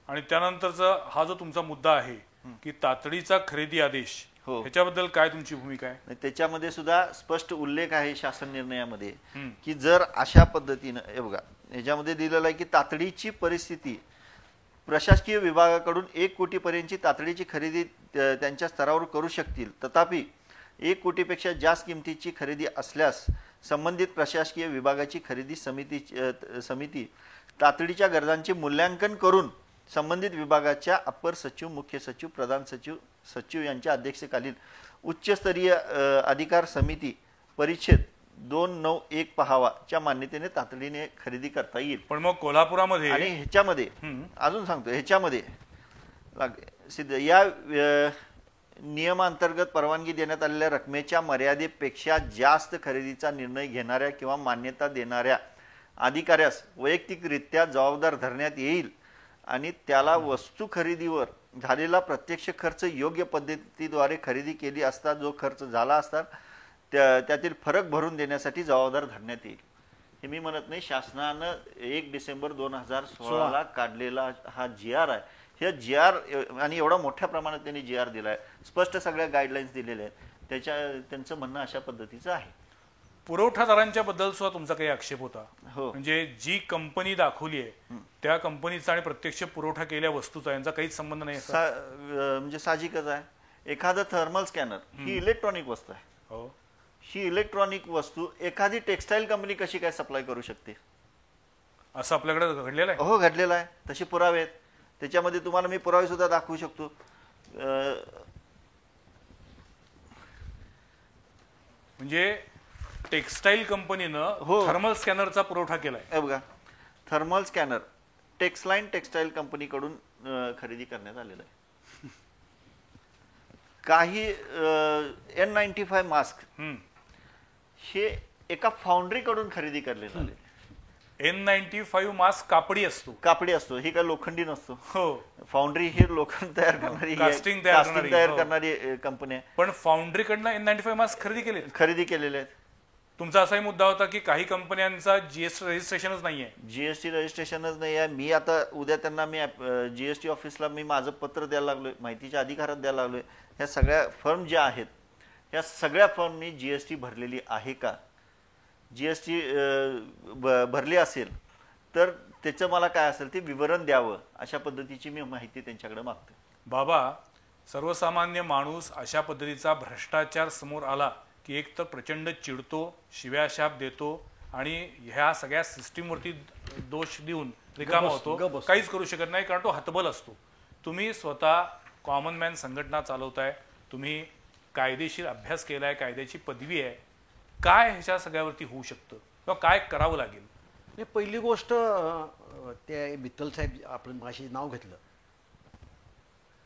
आणि त्यानंतरचा हा जो तुमचा मुद्दा आहे की तातडीचा खरेदी आदेश, हो. ह्याच्याबद्दल काय तुमची भूमिका आहे? त्याच्यामध्ये सुद्धा स्पष्ट उल्लेख आहे शासन निर्णयामध्ये की जर अशा पद्धतीनं हे बघा ह्याच्यामध्ये दिलेलं आहे की तातडीची परिस्थिती प्रशासकीय विभागाकडून 1 कोटीपर्यंतची तातडीची खरेदी त्यांच्या स्तरावर करू शकतील. तथापि 1 कोटीपेक्षा जास्त किमतीची खरेदी असल्यास संबंधित प्रशासकीय विभागाची खरेदी समिती तातडीच्या गरजांचे मूल्यांकन करून संबंधित विभागाच्या अपर सचिव, मुख्य सचिव, प्रधान सचिव, सचिव यांच्या अध्यक्षतेखालील उच्चस्तरीय अधिकार समिती परिच्छेद 291 पहावाच्या मान्यतेने तातडीने खरेदी करता येईल. पण मग कोल्हापुरामध्ये आणि ह्याच्यामध्ये अजून सांगतो ह्याच्यामध्ये या नियमांतर्गत परवानगी देण्यात आलेल्या रकमेच्या मर्यादेपेक्षा जास्त खरेदीचा निर्णय घेणाऱ्या किंवा मान्यता देणाऱ्या अधिकाऱ्यास वैयक्तिकरित्या जबाबदार धरण्यात येईल आणि त्याला वस्तू खरेदीवर झालेला प्रत्यक्ष खर्च योग्य पद्धतीद्वारे खरेदी केली असता जो खर्च झाला असता त्यातील फरक भरून देण्यासाठी जबाबदार धरण्यात येईल. हे मी म्हणत नाही, शासनानं 1 डिसेंबर 2016 काढलेला हा GR आहे. हे GR आणि एवढा मोठ्या प्रमाणात त्यांनी GR दिलाय, स्पष्ट सगळ्या गाईडलाईन्स दिलेल्या आहेत. त्यांचं म्हणणं अशा पद्धतीचं आहे. पुरवठादारांच्या बद्दल सुद्धा तुमचा काही आक्षेप होता. हो. म्हणजे जी कंपनी दाखवली आहे त्या कंपनीचा आणि प्रत्यक्ष पुरवठा केलेल्या वस्तूचा यांचा काहीच संबंध नाही. म्हणजे साहजिकच आहे. एखादं थर्मल स्कॅनर ही इलेक्ट्रॉनिक वस्तू आहे. हो. ही इलेक्ट्रॉनिक वस्तू एखादी टेक्सटाईल कंपनी कशी काय सप्लाय करू शकते? असं आपल्याकडे घडलेलं आहे. हो, घडलेलं आहे. तसे पुरावे आहेत. त्याच्यामध्ये तुम्हाला मी पुरावे सुद्धा दाखवू शकतो. म्हणजे टेक्सटाईल कंपनीनं हो. थर्मल स्कॅनरचा पुरवठा केलाय. बघा, थर्मल स्कॅनर टेक्सलाईन टेक्सटाईल कंपनीकडून खरेदी करण्यात आलेलं आहे. काही N95 मास्क हे एका फाउंड्रीकडून खरेदी करण्यात आले. N95 मास्क कापडी असतो, ही काय लोखंडी नसतो. हो. फाउंड्री ही लोखंड तयार करणारी, कास्टिंग तयार करणारी कंपनी आहे. पण फाउंड्रीकडनं N95 मास्क खरेदी केलेले आहेत. तुमचा असाही मुद्दा होता की काही कंपन्यांचा GST रजिस्ट्रेशनच नाहीये. GST रजिस्ट्रेशनच नाही आहे. मी आता उद्या त्यांना मी GST ऑफिसला मी माझं पत्र द्यायला लागलोय, माहितीच्या अधिकारात द्यायला लागलोय. ह्या सगळ्या फर्म ज्या आहेत ह्या सगळ्या फर्मनी GST भरलेली आहे का? GST भरली असेल तर त्याचं मला काय असेल ते विवरण द्यावं, अशा पद्धतीची मी माहिती त्यांच्याकडे मागतो. बाबा, सर्वसामान्य माणूस अशा पद्धतीचा भ्रष्टाचार समोर आला की एक तर प्रचंड चिडतो, शिव्याशाप देतो आणि ह्या सगळ्या सिस्टीमवरती दोष देऊन रिकामा होतो, काहीच करू शकत नाही, कारण तो हतबल असतो. तुम्ही स्वतः कॉमन मॅन संघटना चालवताय, तुम्ही कायदेशीर अभ्यास केलाय, कायद्याची पदवी आहे. काय ह्याच्या सगळ्यावरती होऊ शकतं किंवा काय करावं लागेल? पहिली गोष्ट, त्या मित्तल साहेब आपण माझी नाव घेतलं,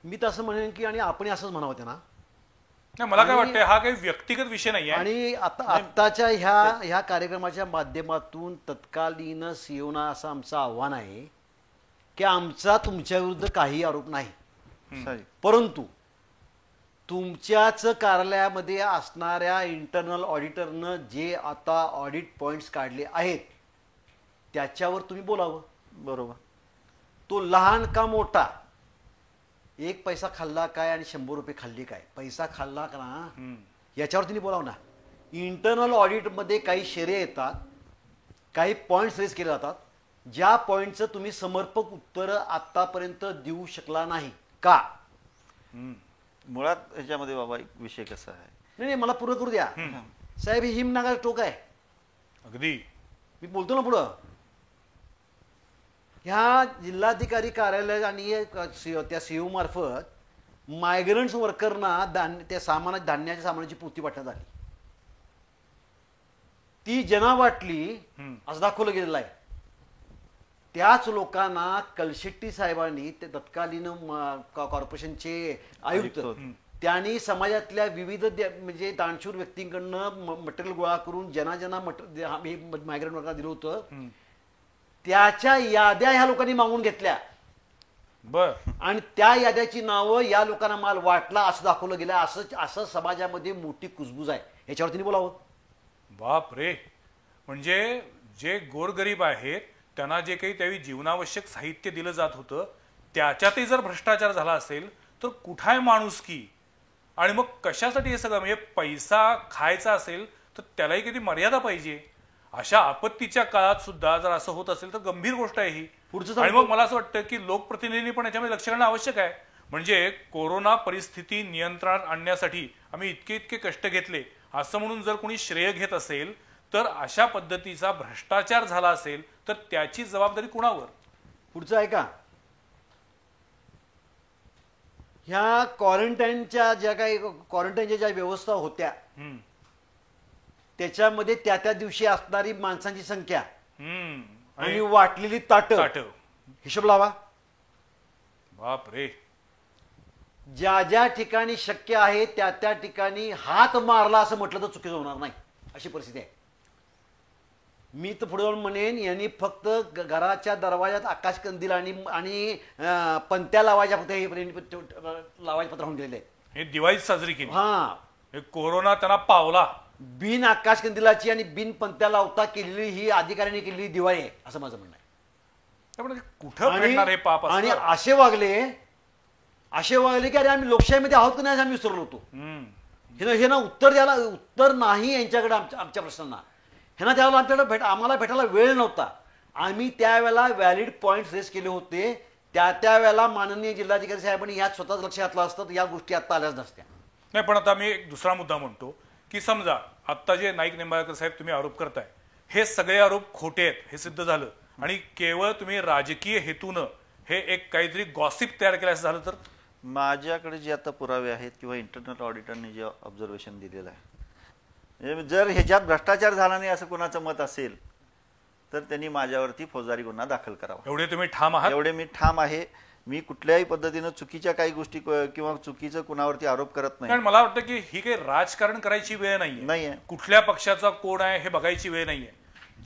मी तर असं म्हणेन की आणि आपण असंच म्हणावं त्यांना. मला काय वाटतंय हा काही व्यक्तिगत विषय नाही आहे. आणि आत्ताच्या ह्या कार्यक्रमाच्या माध्यमातून तत्कालीन सीओना असं आमचं आव्हान आहे की आमचा तुमच्या विरुद्ध काही आरोप नाही, परंतु तुमच्याच कार्यालयामध्ये असणाऱ्या इंटरनल ऑडिटरनं जे आता ऑडिट पॉइंट्स काढले आहेत त्याच्यावर तुम्ही बोलावं. बरोबर. तो लहान का मोठा, 1 पैसा खाल्ला काय आणि 100 रुपये खाल्ले काय, पैसा खाल्ला का ना याच्यावर तुम्ही बोलाव ना. इंटरनल ऑडिटमध्ये काही शेरे येतात, काही पॉइंट्स रेज केले जातात, ज्या पॉइंटचं तुम्ही समर्पक उत्तर आतापर्यंत देऊ शकला नाही का? मुळात ह्याच्यामध्ये बाबा एक विषय कसा आहे, नाही मला पूर्ण करू द्या साहेब. ही हिमनागाचं टोक आहे. अगदी मी बोलतो ना पुढं. ह्या जिल्हाधिकारी कार्यालय आणि त्या सीओ मार्फत मायग्रंट्स वर्करना त्या धान्याच्या सामानाची पोती वाटण्यात आली. ती ज्यांना वाटली असं दाखवलं गेलेलं आहे. त्याच लोकांना कलशेट्टी साहेबांनी ते तत्कालीन कॉर्पोरेशनचे आयुक्त त्यांनी समाजातल्या विविध म्हणजे दानशूर व्यक्तींकडनं मटेरियल गोळा करून ज्यांना मायग्रेंट वर्गाला दिलं होतं त्याच्या याद्या ह्या लोकांनी मागून घेतल्या. बर. आणि त्या याद्याची नावं या लोकांना माल वाटला असं दाखवलं गेलं. असं समाजामध्ये मोठी कुजबूज आहे. याच्यावर त्यांनी बोलावं. बाप रे. म्हणजे जे गोरगरीब आहेत त्यांना जे काही त्यावेळी जीवनावश्यक साहित्य दिलं जात होतं त्याच्यातही जर भ्रष्टाचार झाला असेल तर कुठाय माणुसकी. आणि मग कशासाठी हे सगळं, म्हणजे पैसा खायचा असेल तर त्यालाही किती मर्यादा पाहिजे. अशा आपत्तीच्या काळात सुद्धा जर असं होत असेल तर गंभीर गोष्ट आहे ही. आणि मग मला असं वाटतं की लोकप्रतिनिधींनी पण याच्यामध्ये लक्ष घालणं आवश्यक आहे. म्हणजे कोरोना परिस्थिती नियंत्रणात आणण्यासाठी आम्ही इतके कष्ट घेतले असं म्हणून जर कोणी श्रेय घेत असेल तर अशा पद्धतीचा भ्रष्टाचार झाला असेल तर त्याची जबाबदारी कुणावर. पुढचं आहे का, ह्या क्वारंटाईनच्या ज्या व्यवस्था होत्या त्याच्यामध्ये त्या दिवशी असणारी माणसांची संख्या आणि वाटलेली ताट हिशोब लावा. बाप रे. ज्या ठिकाणी शक्य आहे त्या ठिकाणी हात मारला असं म्हटलं तर चुकीचं होणार नाही अशी परिस्थिती आहे. मी तर पुढे जाऊन म्हणेन यांनी फक्त घराच्या दरवाजात आकाशकंदील आणि पंत्या लावायच्या फक्त लावायचे पत्र होऊन गेलेले. हे दिवाळी साजरी केली. हा, कोरोना त्यांना पावला. बिन आकाशकंदिलाची आणि बिन पंत्या लावता केलेली ही अधिकाऱ्यांनी केलेली दिवाळी आहे असं माझं म्हणणं आहे. कुठं फेडणार हे पाप. आणि असे वागले की अरे आम्ही लोकशाहीमध्ये आहोत की नाही आम्ही विसरलो होतो. हे ना उत्तर नाही यांच्याकडे आमच्या प्रश्नांना. ह्यांना त्यावेळेला आम्हाला भेटायला वेळ नव्हता. आम्ही त्यावेळेला व्हॅलिड पॉईंट रेस केले होते. त्यावेळेला माननीय जिल्हाधिकारी साहेबांनी यात स्वतःच लक्ष घातलं असतं तर या गोष्टी आता आल्याच नसत्या. नाही, पण आता मी एक दुसरा मुद्दा म्हणतो की समजा आता जे नाईक निंबाळकर साहेब तुम्ही आरोप करताय हे सगळे आरोप खोटे आहेत हे सिद्ध झालं आणि केवळ तुम्ही राजकीय हेतूनं हे एक काहीतरी गॉसिप तयार केलं असं झालं तर. माझ्याकडे जे आता पुरावे आहेत किंवा इंटरनल ऑडिटरने जे ऑब्झर्वेशन दिलेलं आहे, जर ह्याच्यात भ्रष्टाचार झाला नाही असं कोणाचं मत असेल तर त्यांनी माझ्यावरती फौजदारी गुन्हा दाखल करावा. एवढे तुम्ही ठाम आहात? एवढे मी ठाम आहे. मी कुठल्याही पद्धतीनं चुकीच्या काही गोष्टी किंवा चुकीचं कुणावरती आरोप करत नाही. मला वाटतं की ही काही राजकारण करायची वेळ नाहीये. कुठल्या पक्षाचा कोण आहे हे बघायची वेळ नाहीये.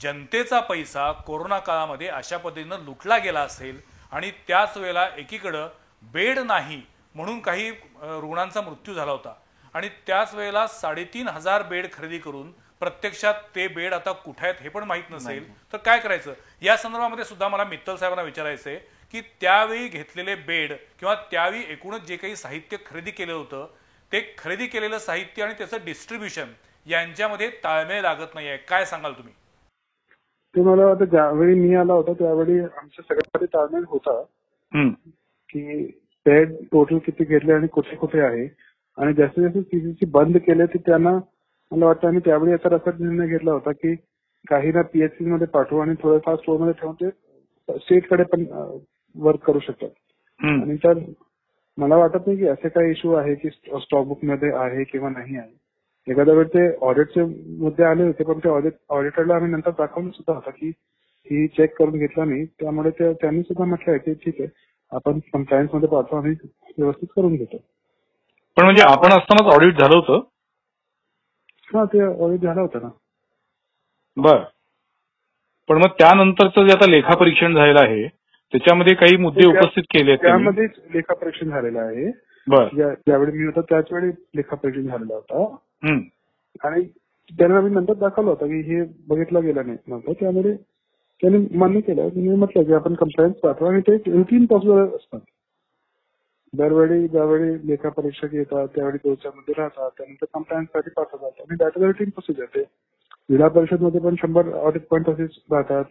जनतेचा पैसा कोरोना काळामध्ये अशा पद्धतीनं लुटला गेला असेल आणि त्याच वेळेला एकीकडं बेड नाही म्हणून काही रुग्णांचा मृत्यू झाला होता आणि त्याच वेळेला 3,500 बेड खरेदी करून प्रत्यक्षात ते बेड आता कुठे आहेत हे पण माहीत नसेल तर काय करायचं. या संदर्भामध्ये सुद्धा मला मित्तल साहेबांना विचारायचंय की त्यावेळी घेतलेले बेड किंवा त्यावेळी एकूणच जे काही साहित्य खरेदी केलं होतं ते खरेदी केलेलं साहित्य आणि त्याचं डिस्ट्रीब्युशन यांच्यामध्ये ताळमेळ लागत नाहीये. काय सांगाल तुम्ही? ते मला वाटतं ज्यावेळी मी आला होता त्यावेळी आमच्या सगळ्यांमध्ये ताळमेळ होता की बेड टोटल किती घेतले आणि कुठे कुठे आहे आणि जास्तीत जास्त सीसीसी बंद केले ते त्यांना मला वाटतं आम्ही त्यावेळी याचा रसद निर्णय घेतला होता की काही ना पीएचसी मध्ये पाठवू आणि थोडंफार स्टोअरमध्ये ठेवून ते स्टेटकडे पण वर्क करू शकतात. आणि तर मला वाटत नाही की असे काही इश्यू आहे की स्टॉक बुक मध्ये आहे किंवा नाही आहे. एखाद्या वेळ ते ऑडिटचे मुद्दे आले होते पण ते ऑडिटरला आम्ही नंतर दाखवलं सुद्धा होता की ही चेक करून घेतला नाही. त्यामुळे त्यांनी सुद्धा म्हटलं आहे की ठीक आहे आपण कंप्लायन्स मध्ये पाहतो आणि व्यवस्थित करून घेतो. पण म्हणजे आपण असतानाच ऑडिट झालं होतं? हा, ते ऑडिट झालं होतं ना. बर. पण मग त्यानंतरचं जे आता लेखापरीक्षण झालेलं आहे त्याच्यामध्ये काही मुद्दे उपस्थित केले आहेत? त्यामध्येच लेखापरीक्षण झालेलं आहे. ज्यावेळी मी होतो त्याच वेळी लेखापरीक्षण झालेला होता आणि त्यांना आम्ही नंतर दाखवलं होतं की हे बघितलं गेलं नाही नव्हतं. त्यामुळे त्यांनी मान्य केलं. मी म्हटलं की आपण कंप्लायन्स पाठवा आणि ते रुटीन प्रोसिजर असतात. दरवेळी ज्यावेळी लेखापरीक्षक येतात त्यावेळी दोषामध्ये राहतात त्यानंतर कंप्लायन्स साठी पाठवतात आणि दॅट इज रुटीन प्रोसिजर. ते जिल्हा परिषद मध्ये पण 100 ऑडिट पॉईंट असेच राहतात.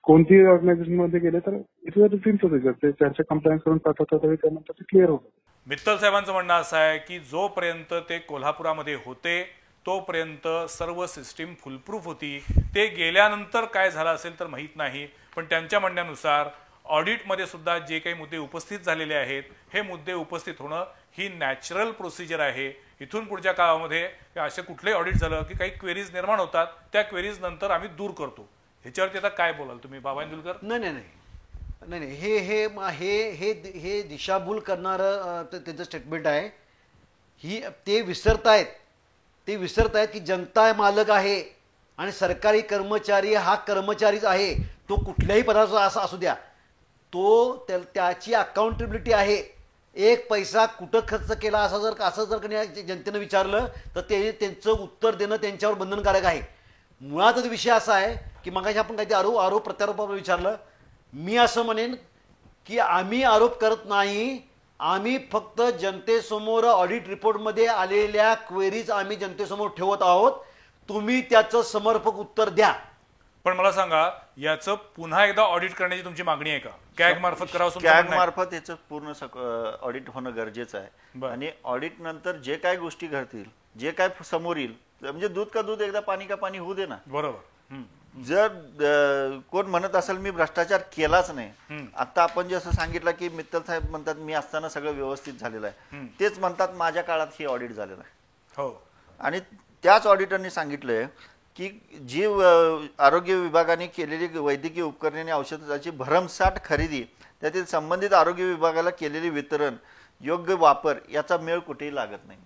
कोणतीही ऑर्गनायझेशन मध्ये गेले तर it is a routine procedure. ते त्यांचे कंप्लायन्स करून पाठवतात आणि त्यानंतर ते क्लिअर होतं. मित्तल साहेबांचं म्हणणं असं आहे की जोपर्यंत ते कोल्हापुरामध्ये होते तोपर्यंत सर्व सिस्टीम फुलप्रूफ होती. ते गेल्यानंतर काय झालं असेल तर माहीत नाही. पण त्यांच्या म्हणण्यानुसार ऑडिटमध्ये सुद्धा जे काही मुद्दे उपस्थित झालेले आहेत हे मुद्दे उपस्थित होणं ही नॅचरल प्रोसिजर आहे. इथून पुढच्या काळामध्ये असे कुठलेही ऑडिट झालं की काही क्वेरीज निर्माण होतात त्या क्वेरीज नंतर आम्ही दूर करतो. ह्याच्यावरती आता काय बोलाल तुम्ही बाबा इंदुलकर? नाही हे दिशाभूल करणारं त्यांचं स्टेटमेंट आहे. ते विसरतायत की जनता मालक आहे आणि सरकारी कर्मचारी हा कर्मचारीच आहे. तो कुठल्याही पदाचा असा असू द्या, त्याची अकाउंटेबिलिटी आहे. एक पैसा कुठं खर्च केला असं जर जनतेनं विचारलं तर त्यांचं उत्तर देणं त्यांच्यावर बंधनकारक आहे. मुळातच विषय असा आहे की मगाशी आपण काहीतरी आरोप प्रत्यारोपावर विचारलं. मी असं म्हणेन की आम्ही आरोप करत नाही, आम्ही फक्त जनतेसमोर ऑडिट रिपोर्टमध्ये आलेल्या क्वेरीज आम्ही जनतेसमोर ठेवत आहोत. तुम्ही त्याचं समर्पक उत्तर द्या. पण मला सांगा, याचं पुन्हा एकदा ऑडिट करण्याची तुमची मागणी आहे का? कॅग मार्फत करावं? कॅग मार्फत याचं पूर्ण ऑडिट होणं गरजेचं आहे. आणि ऑडिट नंतर जे काय गोष्टी घडतील, जे काय समोर येईल, म्हणजे दूध का दूध एकदा पाणी का पाणी होऊ दे ना. बरोबर. जर कोण म्हणत असेल मी भ्रष्टाचार केलाच नाही, आता आपण जसं सांगितलं की मित्तल साहेब म्हणतात मी असताना सगळं व्यवस्थित झालेलं आहे, तेच म्हणतात माझ्या काळात हे ऑडिट झालेलं आहे. हो. आणि त्याच ऑडिटरनी सांगितलंय की जी आरोग्य विभागाने केलेली वैद्यकीय उपकरणे आणि औषधाची भरमसाठ खरेदी, त्यातील संबंधित आरोग्य विभागाला केलेले वितरण, योग्य वापर याचा मेळ कुठेही लागत नाही.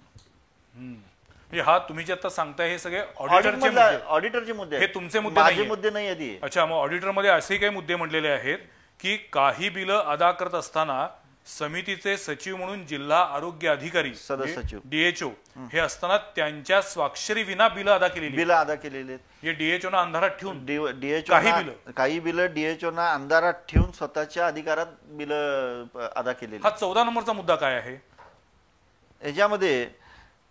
हा तुम्ही जे आता सांगताय हे सगळे ऑडिटरचे मुद्दे, हे तुमचे मुद्दे माझे मुद्दे नाही आहेत. अच्छा, मग ऑडिटर मध्ये असे काही मुद्दे म्हटलेले आहेत की काही बिलं अदा करत असताना समितीचे सचिव म्हणून जिल्हा आरोग्य अधिकारी सदस्य डीएचओ हे असताना त्यांच्या स्वाक्षरी विना बिलं अदा केलेली हे डीएचओ ना अंधारात ठेवून काही बिलं डीएचओ ना अंधारात ठेवून स्वतःच्या अधिकारात बिलं अदा केलेली. हा 14 नंबरचा मुद्दा काय आहे याच्यामध्ये?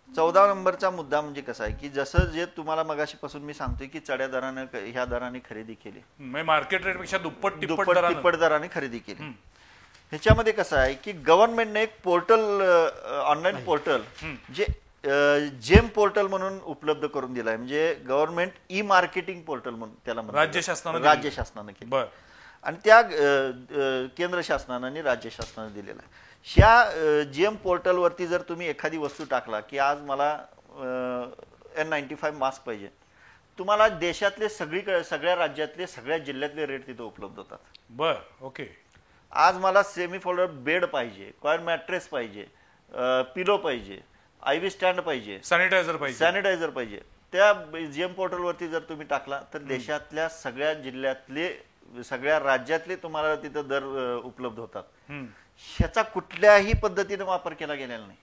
14 नंबरचा मुद्दा म्हणजे कसा आहे की जसं जे तुम्हाला मगाशीपासून मी सांगतोय की चढ्या दराने ह्या दराने खरेदी केली, मार्केट रेट पेक्षा दुप्पट तिप्पट दराने खरेदी केली. ह्याच्यामध्ये कसं आहे की गव्हर्नमेंटने एक पोर्टल, ऑनलाईन पोर्टल जे जेम पोर्टल म्हणून उपलब्ध करून दिलाय. म्हणजे गव्हर्नमेंट ई मार्केटिंग पोर्टल म्हणून त्याला राज्य शासनाने केलं आणि त्या केंद्र शासनाने आणि राज्य शासनाने दिलेला आहे. ह्या जीएम पोर्टलवरती जर तुम्ही एखादी वस्तू टाकला की आज मला N95 मास्क पाहिजे, तुम्हाला देशातले सगळ्या राज्यातले सगळ्या जिल्ह्यातले रेट तिथे उपलब्ध होतात. ओके. आज मला सेमी फोल्डर बेड पाहिजे, कॉयर मॅट्रेस पाहिजे, पिलो पाहिजे, IV स्टँड पाहिजे, सॅनिटायझर पाहिजे, त्या जीएम पोर्टलवरती जर तुम्ही टाकला तर देशातल्या सगळ्या जिल्ह्यातले सगळ्या राज्यातले तुम्हाला तिथं दर उपलब्ध होतात. ह्याचा कुठल्याही पद्धतीने वापर केला गेलेला नाही.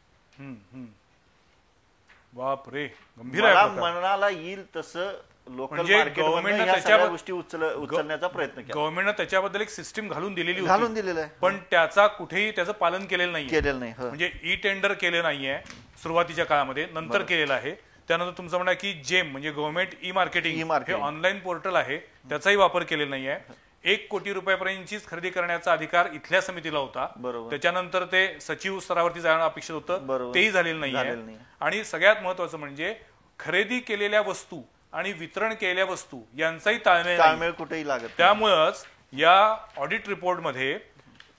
बापरे, गंभीर मनाला येईल तसं लोकल मार्केटमध्ये गोष्टी उचलण्याचा प्रयत्न केला. गव्हर्नमेंटने त्याच्याबद्दल एक सिस्टीम घालून दिलेली आहे, पण त्याचा कुठेही त्याचं पालन केलेलं नाही. म्हणजे ई टेंडर केलं नाहीये सुरुवातीच्या काळामध्ये, नंतर केलेलं आहे. त्यानंतर तुमचं म्हणणं की जेम म्हणजे गव्हर्नमेंट ई मार्केटिंग हे ऑनलाईन पोर्टल आहे, त्याचाही वापर केलेला नाहीये. 1 कोटी रुपयापर्यंतचीच खरेदी करण्याचा अधिकार इथल्या समितीला होता. त्याच्यानंतर ते सचिव स्तरावरती जाणं अपेक्षित होतं, तेही झालेलं नाहीये. आणि सगळ्यात महत्वाचं म्हणजे खरेदी केलेल्या वस्तू आणि वितरण केलेल्या वस्तू यांचाही ताळमेळ कुठेही लागत. त्यामुळेच या ऑडिट रिपोर्टमध्ये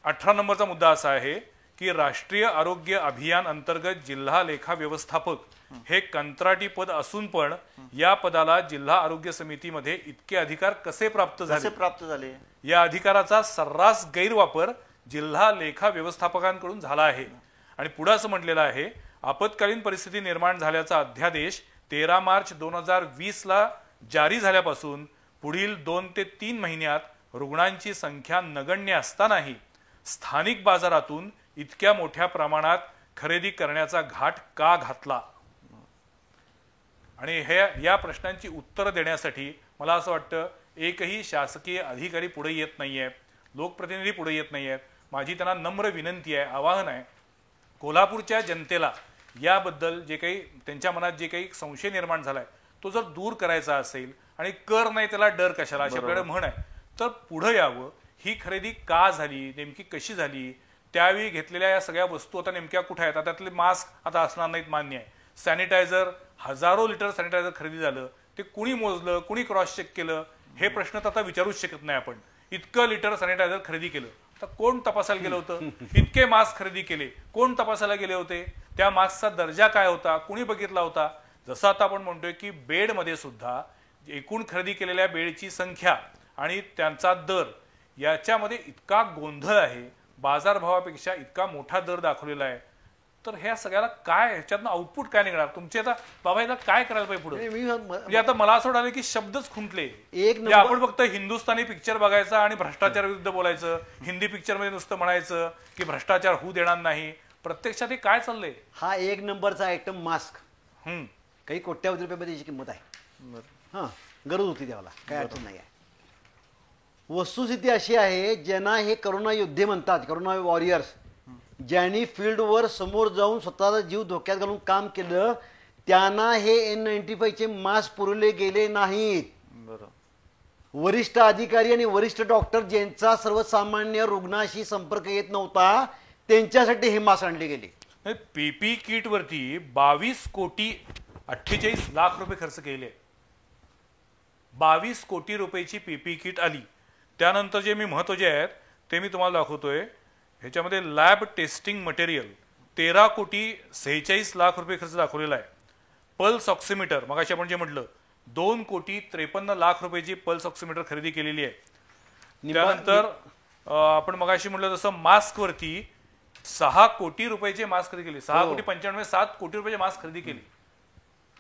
18 नंबरचा मुद्दा असा आहे की राष्ट्रीय आरोग्य अभियान अंतर्गत जिल्हा लेखा व्यवस्थापक हे कंत्राटी पद असून पण या पदाला जिल्हा आरोग्य समितीमध्ये इतके अधिकार कसे प्राप्त झाले? या अधिकाराचा सर्रास गैरवापर जिल्हा लेखा व्यवस्थापकांकडून झाला आहे. आणि पुढे असं म्हटलेलं आहे, आपत्कालीन परिस्थिती निर्माण झाल्याचा अध्यादेश 13 मार्च 2020 ला जारी झाल्यापासून पुढील 2 ते 3 महिन्यात रुग्णांची संख्या नगण्य असतानाही स्थानिक बाजारातून इतक्या मोठ्या प्रमाणात खरेदी करण्याचा घाट का घातला? आणि या प्रश्नांची उत्तर देण्यासाठी मला असं वाटतं एकही शासकीय अधिकारी पुढे येत नाहीये, लोकप्रतिनिधी पुढे येत नाहीयेत. माझी त्यांना नम्र विनंती आहे, आवाहन आहे, कोल्हापूरच्या जनतेला याबद्दल जे काही त्यांच्या मनात जे काही संशय निर्माण झालाय तो जर दूर करायचा असेल आणि कर नाही त्याला डर कशाला अशा प्रकारे म्हण आहे, तर पुढे यावं. ही खरेदी का झाली, नेमकी कशी झाली, त्यावेळी घेतलेल्या या सगळ्या वस्तू आता नेमक्या कुठे आहेत? त्यातले मास्क आता असणार नाहीत, मान्य आहे. सॅनिटायझर, हजारो लिटर सॅनिटायझर खरेदी झालं, ते कुणी मोजलं, कुणी क्रॉस चेक केलं, हे प्रश्न तर आता विचारूच शकत नाही आपण. इतकं लिटर सॅनिटायझर खरेदी केलं तर कोण तपासायला गेलं होतं? इतके मास्क खरेदी केले, कोण तपासायला गेले होते? त्या मास्कचा दर्जा काय होता, कुणी बघितला होता? जसं आता आपण म्हणतोय की बेडमध्ये सुद्धा एकूण खरेदी केलेल्या बेडची संख्या आणि त्यांचा दर याच्यामध्ये इतका गोंधळ आहे, बाजारभावापेक्षा इतका मोठा दर दाखवलेला आहे. तर ह्या सगळ्याला काय ह्याच्यातनं आउटपुट काय निघणार तुमचे? आता बाबा याला काय करायला पाहिजे पुढे? म्हणजे आता मला असं वाटलं की शब्दच खुंटले. म्हणजे आपण फक्त हिंदुस्थानी पिक्चर बघायचा आणि भ्रष्टाचार विरुद्ध बोलायचं, हिंदी पिक्चर मध्ये नुसतं म्हणायचं की भ्रष्टाचार होऊ देणार नाही. प्रत्यक्षात हे काय चाललंय? हा 1 नंबरचा आयटम मास्क. काही कोट्यावधी रुपयामध्ये याची किंमत आहे. हा, गरज होती त्याला, काय अडचण नाही आहे. वस्तुस्थिती अशी आहे, ज्यांना हे करोना योद्धे म्हणतात, करोना वॉरियर्स, ज्यांनी फील्डवर समोर जाऊन स्वतःचा जीव धोक्यात घालून काम केलं, त्यांना हे N95चे मास्क पुरवले गेले नाहीत. वरिष्ठ अधिकारी आणि वरिष्ठ डॉक्टर ज्यांचा सर्वसामान्य रुग्णाशी संपर्क येत नव्हता, त्यांच्यासाठी हे मास्क आणले गेले. पीपी किट वरती 22 कोटी 48 लाख रुपये खर्च केले. 22 कोटी रुपयाची पीपी किट आली. त्यानंतर जे मी महत्वाचे आहेत ते मी तुम्हाला दाखवतोय. ह्याच्यामध्ये लॅब टेस्टिंग मटेरियल 13 कोटी 46 लाख रुपये खर्च दाखवलेला आहे. पल्स ऑक्सिमीटर, मगाशी आपण जे म्हटलं 2 कोटी 53 लाख रुपयाची पल्स ऑक्सिमीटर खरेदी केलेली आहे. त्यानंतर आपण मगाशी म्हटलं तसं मास्क वरती 6 कोटी रुपयाचे मास्क खरेदी केले. 6 कोटी 95 7 कोटी रुपयाचे मास्क खरेदी केले.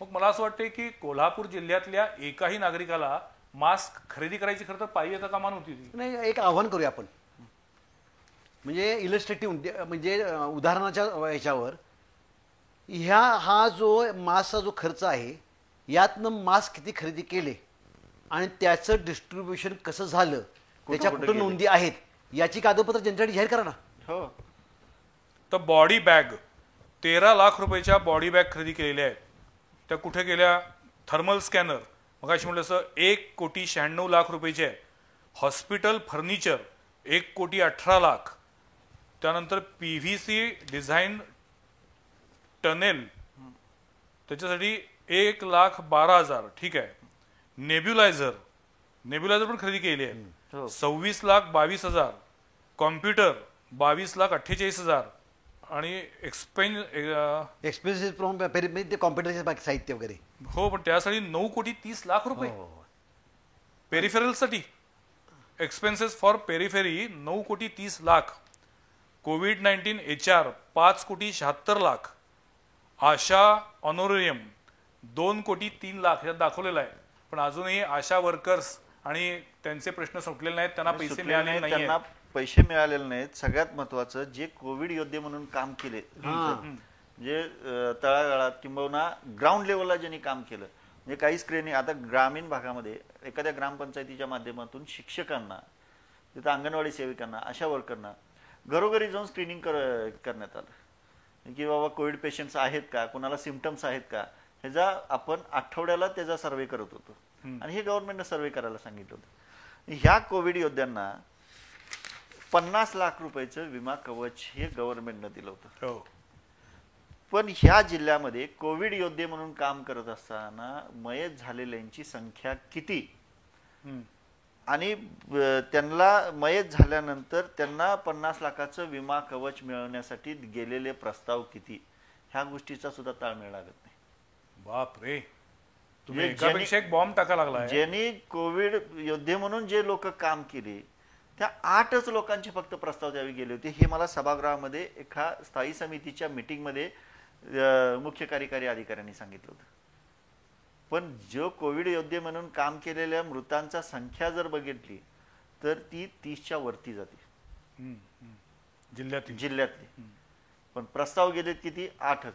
मग मला असं वाटतंय की कोल्हापूर जिल्ह्यातल्या एकाही नागरिकाला मास्क खरेदी करायची खरं तर पाहिजे का कामा नव्हती. नाही, एक आव्हान करूया आपण, म्हणजे इलस्ट्रेटिव्ह, म्हणजे उदाहरणाच्या याच्यावर हा जो मास्कचा जो खर्च आहे, यातनं मास्क किती खरेदी केले आणि त्याचं डिस्ट्रीब्युशन कसं झालं, त्याच्या कुठं नोंदी आहेत, याची कागदपत्र जनतेसाठी जाहीर करा ना. हो. तर बॉडी बॅग 13 लाख रुपयाच्या बॉडी बॅग खरेदी केलेल्या आहेत. त्या कुठे गेल्या? थर्मल स्कॅनर मगाशी म्हटलं असं 1 कोटी 96 लाख रुपयाचे आहे. हॉस्पिटल फर्निचर 1 कोटी 18 लाख. त्यानंतर PVC डिझाईन टनेल त्याच्यासाठी 1,12,000. ठीक आहे. नेब्युलायझर पण खरेदी केली आहे. 26,22,000. कॉम्प्युटर 22,48,000. आणि एक्सपेन्सेस फ्रॉम ते कॉम्प्युटरचे साहित्य वगैरे. हो, पण त्यासाठी 9 कोटी 30 लाख रुपये. पेरिफेरलसाठी एक्सपेन्सेस फॉर पेरिफेरी 9 कोटी 30 लाख. कोविड-19 HR 5 कोटी 76 लाख. आशा ऑनोरियम 2 कोटी 3 लाख यात दाखवलेला आहे. पण अजूनही आशा वर्कर्स आणि त्यांचे प्रश्न सुटलेले नाहीत, त्यांना पैसे मिळालेले नाही. पैसे मिळालेले नाहीत. सगळ्यात महत्वाचं, जे कोविड योद्धे म्हणून काम केले, जे तळागाळात किंबहुना ग्राउंड लेवलला ज्यांनी काम केलं, म्हणजे काही स्क्रीनिंग, आता ग्रामीण भागामध्ये एखाद्या ग्रामपंचायतीच्या माध्यमातून शिक्षकांना, तिथं अंगणवाडी सेविकांना, आशा वर्करना घरोघरी जाऊन स्क्रीनिंग करण्यात आलं की बाबा कोविड पेशंट्स आहेत का, कोणाला सिम्पटम्स आहेत का, ह्याचा आपण आठवड्याला त्याचा सर्वे करत होतो. आणि हे गव्हर्नमेंटनं सर्वे करायला सांगितलं होतं. ह्या कोविड योद्ध्यांना 50 लाख रुपयाचं विमा कवच हे गव्हर्नमेंटनं दिलं होतं. पण ह्या जिल्ह्यामध्ये कोविड योद्धे म्हणून काम करत असताना मयत झालेल्यांची संख्या किती आणि त्यांना मयत झाल्यानंतर त्यांना 50 लाखाचं विमा कवच मिळवण्यासाठी गेलेले प्रस्ताव किती, ह्या गोष्टीचा सुद्धा ताळमेळ लागत नाही. बाप रे, तुम्ही एकापेक्षा एक बॉम्ब टाकायला लागला. ज्यांनी कोविड योद्धे म्हणून जे लोक काम केले, त्या 8च लोकांचे फक्त प्रस्ताव द्यावे गेले होते. हे मला सभागृहामध्ये एका स्थायी समितीच्या मीटिंगमध्ये मुख्य कार्यकारी अधिकाऱ्यांनी सांगितलं होतं. पण जो कोविड योद्धे म्हणून काम केलेल्या मृतांचा संख्या जर बघितली तर ती 30च्या वरती जाते जिल्ह्यातली. पण प्रस्ताव गेलेत किती? 8च.